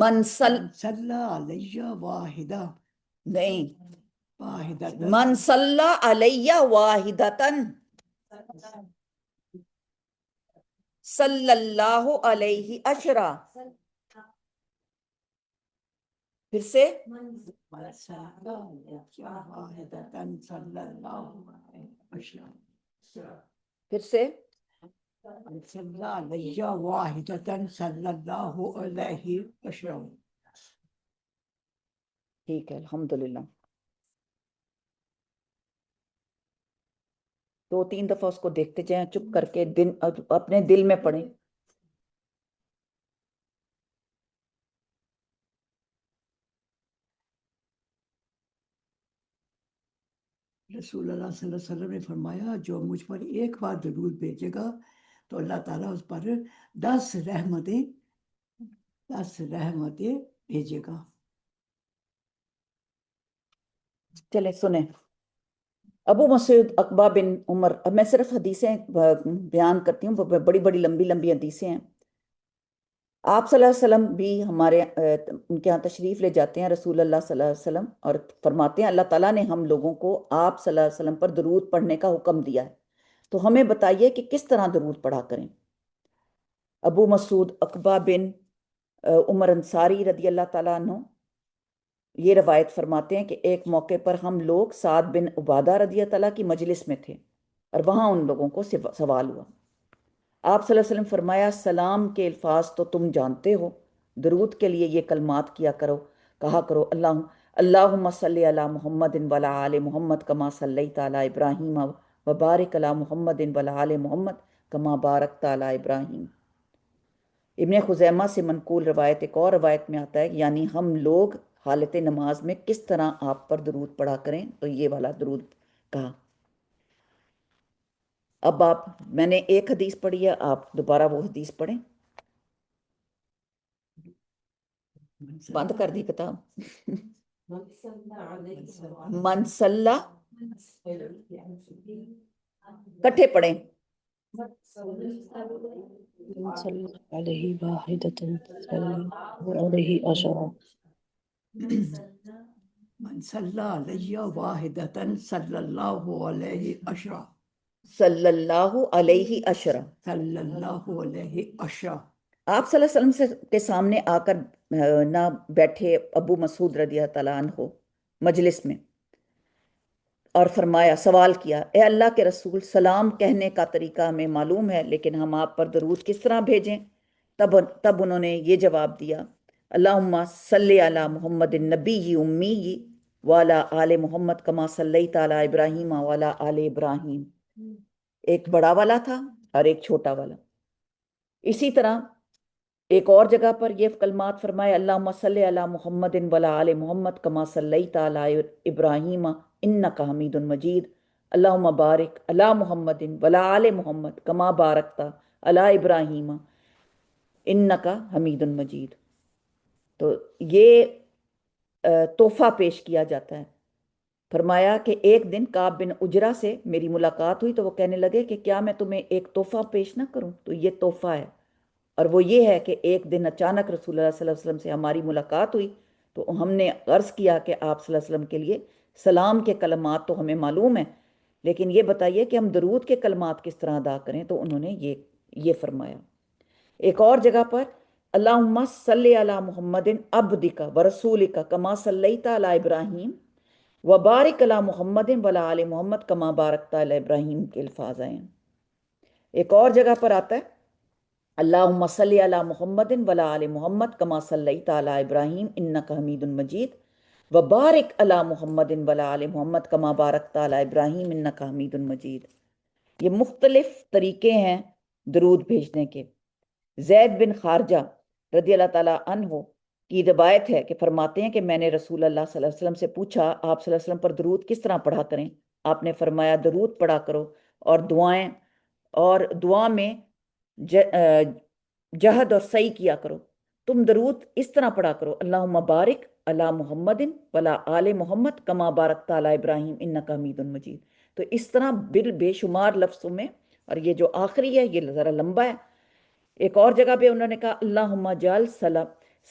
Speaker 1: منسل
Speaker 4: صلی علیہ واحدہ
Speaker 1: نہیں،
Speaker 4: واحدہ
Speaker 1: من صلی علیہ واحدتن، صلی اللہ علیہ عشرہ. پھر سے
Speaker 4: من صلی علیہ واحدہ صلی اللہ علیہ عشرہ.
Speaker 1: پھر سے
Speaker 4: من صلی علیہ واحدہ صلی اللہ علیہ عشرہ.
Speaker 1: ٹھیک ہے، الحمدللہ. 2-3 دفعہ اس کو دیکھتے جائیں چپ کر کے، اپنے دل میں پڑھیں.
Speaker 4: رسول اللہ صلی اللہ علیہ وسلم نے فرمایا جو مجھ پر ایک بار درود بھیجے گا تو اللہ تعالیٰ اس پر 10 رحمتیں بھیجے گا.
Speaker 1: چلے سنیں. ابو مسعود عقبہ بن عمر، اب میں صرف حدیثیں بیان کرتی ہوں، بڑی بڑی لمبی لمبی حدیثیں ہیں. آپ صلی اللہ علیہ وسلم بھی ہمارے ان کے ہاں تشریف لے جاتے ہیں رسول اللہ صلی اللہ علیہ وسلم، اور فرماتے ہیں اللہ تعالیٰ نے ہم لوگوں کو آپ صلی اللہ علیہ وسلم پر درود پڑھنے کا حکم دیا ہے، تو ہمیں بتائیے کہ کس طرح درود پڑھا کریں. ابو مسعود عقبہ بن عمر انصاری رضی اللہ تعالیٰ عنہ یہ روایت فرماتے ہیں کہ ایک موقع پر ہم لوگ سعد بن عبادہ رضی اللہ تعالیٰ کی مجلس میں تھے، اور وہاں ان لوگوں کو سوال ہوا. آپ صلی اللہ علیہ وسلم فرمایا سلام کے الفاظ تو تم جانتے ہو، درود کے لیے یہ کلمات کہا کرو اللہم صلی علی محمد وعلی آل محمد کما صلیت علی ابراہیم وبارک علی محمد وعلی آل محمد کما بارکت علی ابراہیم. ابن خزیمہ سے منقول روایت، ایک اور روایت میں آتا ہے یعنی ہم لوگ حالت نماز میں کس طرح آپ پر درود پڑھا کریں، تو یہ والا درود کہا. اب میں نے ایک حدیث پڑھی ہے، آپ دوبارہ وہ حدیث پڑھیں. بند کر دی کتاب. من صلی، کٹھے پڑھیں.
Speaker 8: من صلی علیہ واحدة صلی اللہ علیہ عشرہ.
Speaker 4: من صلی علیہ واحدہ صلی اللہ علیہ عشرہ.
Speaker 1: صلی اللہ علیہ عشرہ.
Speaker 4: صلی اللہ علیہ عشرہ.
Speaker 1: آپ صلی اللہ علیہ وسلم کے سامنے آ کر نہ بیٹھے ابو مسعود رضی اللہ تعالیٰ عنہ مجلس میں، اور فرمایا، سوال کیا، اے اللہ کے رسول، سلام کہنے کا طریقہ ہمیں معلوم ہے لیکن ہم آپ پر درود کس طرح بھیجیں؟ تب انہوں نے یہ جواب دیا، اللہم صلی علی محمد النبی امی وعلی آل محمد کما صلیت علی ابراہیم وعلی آل ابراہیم. ایک بڑا والا تھا اور ایک چھوٹا والا. اسی طرح ایک اور جگہ پر یہ کلمات فرمائے، اللہم صلی علی محمد وعلی آل محمد کما صلیت علی ابراہیم انک حمید مجید، اللہم بارک علی محمد وعلی آل محمد کما بارکت علی ابراہیم انک حمید مجید. تو یہ تحفہ پیش کیا جاتا ہے. فرمایا کہ ایک دن کعب بن عجرہ سے میری ملاقات ہوئی تو وہ کہنے لگے کہ کیا میں تمہیں ایک تحفہ پیش نہ کروں؟ تو یہ تحفہ ہے، اور وہ یہ ہے کہ ایک دن اچانک رسول اللہ صلی اللہ علیہ وسلم سے ہماری ملاقات ہوئی تو ہم نے عرض کیا کہ آپ صلی اللہ علیہ وسلم کے لیے سلام کے کلمات تو ہمیں معلوم ہیں، لیکن یہ بتائیے کہ ہم درود کے کلمات کس طرح ادا کریں؟ تو انہوں نے یہ فرمایا. ایک اور جگہ پر اللہم صلی علی محمد عبدک ورسولک کما صلیت علی ابراہیم وبارک علی محمد وعلی آل محمد کما بارکت علی ابراہیم کے الفاظ آئے ہیں. ایک اور جگہ پر آتا ہے اللہم صلی علی محمد وعلی آل محمد کما صلیت علی ابراہیم انک حمید مجید وبارک علی محمد وعلی آل محمد کما بارکت علی ابراہیم انک حمید مجید. یہ مختلف طریقے ہیں درود بھیجنے کے. زید بن خارجہ رضی اللہ تعالیٰ عنہ کی روایت ہے کہ فرماتے ہیں کہ میں نے رسول اللہ صلی اللہ علیہ وسلم سے پوچھا آپ صلی اللہ علیہ وسلم پر درود کس طرح پڑھا کریں؟ آپ نے فرمایا درود پڑھا کرو اور دعا میں جہد اور سعی کیا کرو. تم درود اس طرح پڑھا کرو، اللہم بارک علی محمد وعلی آل محمد کما بارکت علی ابراہیم انک حمید مجید. تو اس طرح بے شمار لفظوں میں، اور یہ جو آخری ہے یہ ذرا لمبا ہے. ایک اور جگہ پہ انہوں نے کہا اللہم جعل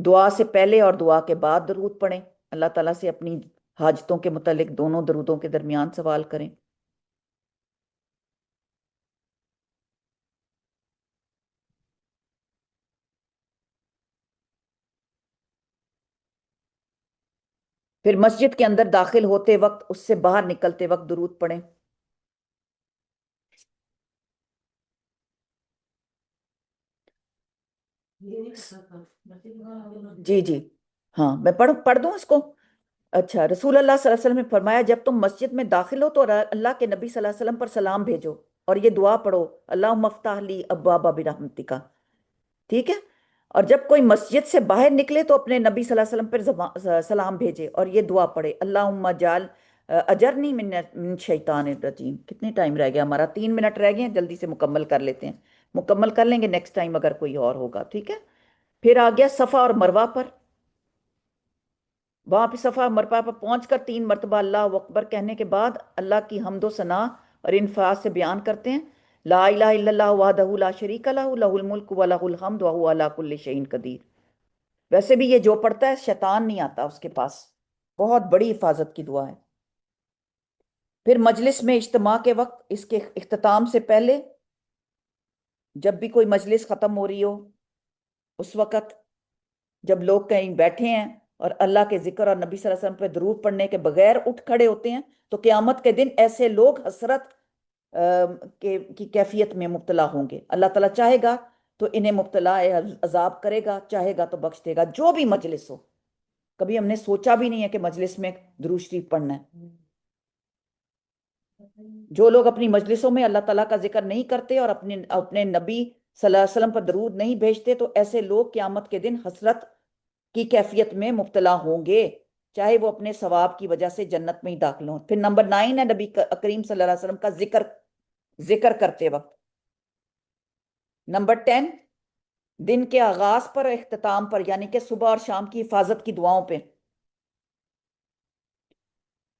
Speaker 1: دعا سے پہلے اور دعا کے بعد درود پڑھیں، اللہ تعالیٰ سے اپنی حاجتوں کے متعلق دونوں درودوں کے درمیان سوال کریں۔ پھر مسجد کے اندر داخل ہوتے وقت، اس سے باہر نکلتے وقت درود پڑھیں۔
Speaker 5: یہ نہیں پتا تھا مسجد میں
Speaker 1: جی جی، ہاں میں پڑھ دوں اس کو۔ اچھا، رسول اللہ صلی اللہ علیہ وسلم نے فرمایا جب تم مسجد میں داخل ہو تو اللہ کے نبی صلی اللہ علیہ وسلم پر سلام بھیجو اور یہ دعا پڑھو، اللہم افتح لی ابواب برحمتک، ٹھیک ہے؟ اور جب کوئی مسجد سے باہر نکلے تو اپنے نبی صلی اللہ علیہ وسلم پر سلام بھیجے اور یہ دعا پڑھے، اللہم جعل اجرنی من شیطان الرجیم۔ کتنے ٹائم رہ گیا ہمارا؟ 3 منٹ رہ گئے ہیں، جلدی سے مکمل کر لیتے ہیں، مکمل کر لیں گے نیکسٹ ٹائم اگر کوئی اور ہوگا، ٹھیک ہے؟ پھر آ گیا صفا اور مروہ پر، وہاں پہ صفا اور مروہ پر پہنچ کر 3 مرتبہ اللہ اکبر کہنے کے بعد اللہ کی حمد و ثنا اور انفراد سے بیان کرتے ہیں، لا الہ الا اللہ وحدہ لا شریک لہ لہ الملک و لہ الحمد وہو علی کل شیء قدیر۔ ویسے بھی یہ جو پڑھتا ہے شیطان نہیں آتا اس کے پاس، بہت بڑی حفاظت کی دعا ہے۔ پھر مجلس میں اجتماع کے وقت، اس کے اختتام سے پہلے جب بھی کوئی مجلس ختم ہو رہی ہو، اس وقت جب لوگ کہیں بیٹھے ہیں اور اللہ کے ذکر اور نبی صلی اللہ علیہ وسلم پہ درود پڑھنے کے بغیر اٹھ کھڑے ہوتے ہیں تو قیامت کے دن ایسے لوگ حسرت کی کیفیت میں مبتلا ہوں گے۔ اللہ تعالیٰ چاہے گا تو انہیں مبتلا عذاب کرے گا، چاہے گا تو بخش دے گا، جو بھی مجلس ہو۔ کبھی ہم نے سوچا بھی نہیں ہے کہ مجلس میں درود شریف پڑھنا ہے۔ جو لوگ اپنی مجلسوں میں اللہ تعالیٰ کا ذکر نہیں کرتے اور اپنے نبی صلی اللہ علیہ وسلم پر درود نہیں بھیجتے تو ایسے لوگ قیامت کے دن حسرت کی کیفیت میں مبتلا ہوں گے، چاہے وہ اپنے ثواب کی وجہ سے جنت میں ہی داخل ہوں۔ پھر نمبر 9 ہے نبی کریم صلی اللہ علیہ وسلم کا ذکر کرتے وقت۔ نمبر 10 دن کے آغاز پر اور اختتام پر، یعنی کہ صبح اور شام کی حفاظت کی دعاؤں پہ۔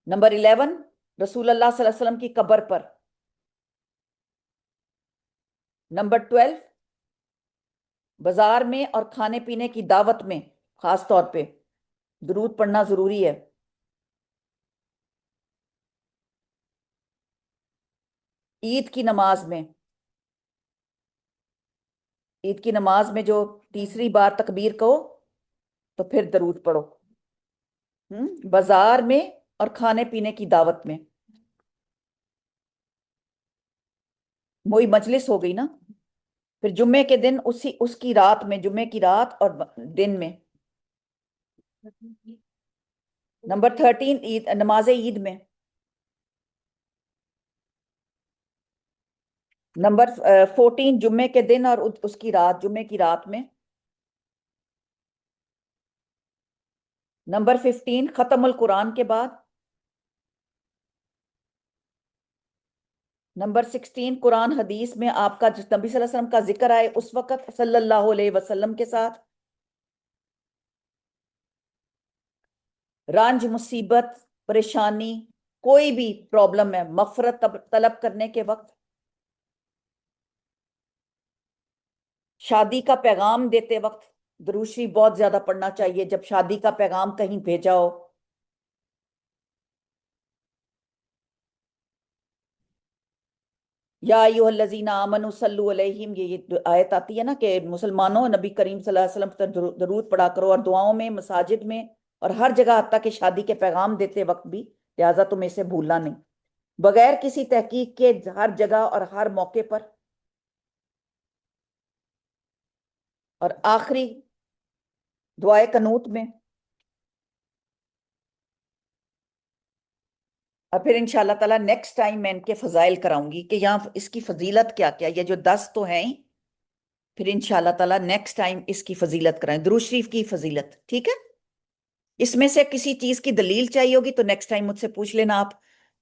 Speaker 1: نمبر 11 رسول اللہ صلی اللہ علیہ وسلم کی قبر پر۔ نمبر 12 بازار میں اور کھانے پینے کی دعوت میں خاص طور پہ درود پڑھنا ضروری ہے۔ عید کی نماز میں، عید کی نماز میں جو تیسری بار تکبیر کہو تو پھر درود پڑھو۔ بازار میں اور کھانے پینے کی دعوت میں، وہی مجلس ہو گئی نا۔ پھر جمعے کے دن اس کی رات میں، جمعے کی رات اور دن میں۔ نمبر 13 نماز عید میں۔ نمبر 14 جمعے کے دن اور اس کی رات، جمعے کی رات میں۔ نمبر 15 ختم القرآن کے بعد۔ نمبر 16 قرآن حدیث میں آپ کا نبی صلی اللہ علیہ وسلم کا ذکر آئے اس وقت صلی اللہ علیہ وسلم کے ساتھ۔ رنج، مصیبت، پریشانی، کوئی بھی پرابلم ہے، مغفرت طلب کرنے کے وقت۔ شادی کا پیغام دیتے وقت درود شریف بہت زیادہ پڑھنا چاہیے جب شادی کا پیغام کہیں بھیجا ہو۔ یا ایھا الذین آمنوا صلوا علیہم، یہ آیت آتی ہے نا کہ مسلمانوں نبی کریم صلی اللہ علیہ وسلم پر درود پڑھا کرو، اور دعاؤں میں، مساجد میں اور ہر جگہ، حتیٰ کہ شادی کے پیغام دیتے وقت بھی، لہٰذا تمہیں اسے بھولنا نہیں، بغیر کسی تحقیق کے ہر جگہ اور ہر موقع پر۔ اور آخری دعائے قنوت میں، اور پھر انشاءاللہ تعالیٰ نیکسٹ ٹائم میں ان کے فضائل کراؤں گی کہ یہاں اس کی فضیلت کیا کیا، یہ جو 10 تو ہیں، پھر انشاءاللہ تعالیٰ نیکسٹ ٹائم اس کی فضیلت کرائیں، درود شریف کی فضیلت، ٹھیک ہے؟ اس میں سے کسی چیز کی دلیل چاہیے ہوگی تو نیکسٹ ٹائم مجھ سے پوچھ لینا آپ،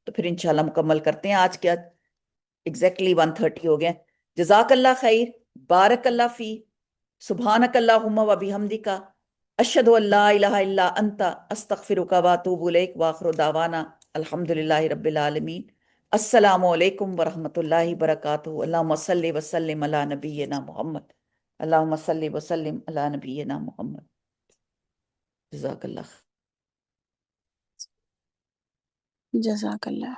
Speaker 1: تو پھر انشاءاللہ مکمل کرتے ہیں۔ آج کیا ایگزیکٹلی 1:30 ہو گئے۔ جزاک اللہ خیر، بارک اللہ فی، سبحانک اللہم و بحمدک، اشہد ان لا الہ الا انت، استغفرک و اتوب الیک، وآخر دعوانا الحمدللہ رب العالمین۔ السلام علیکم ورحمۃ اللہ وبرکاتہ۔ اللہم صلی وسلم علی نبینا محمد، اللہم صلی وسلم علی نبینا محمد۔ جزاک اللہ
Speaker 6: جزاک اللہ.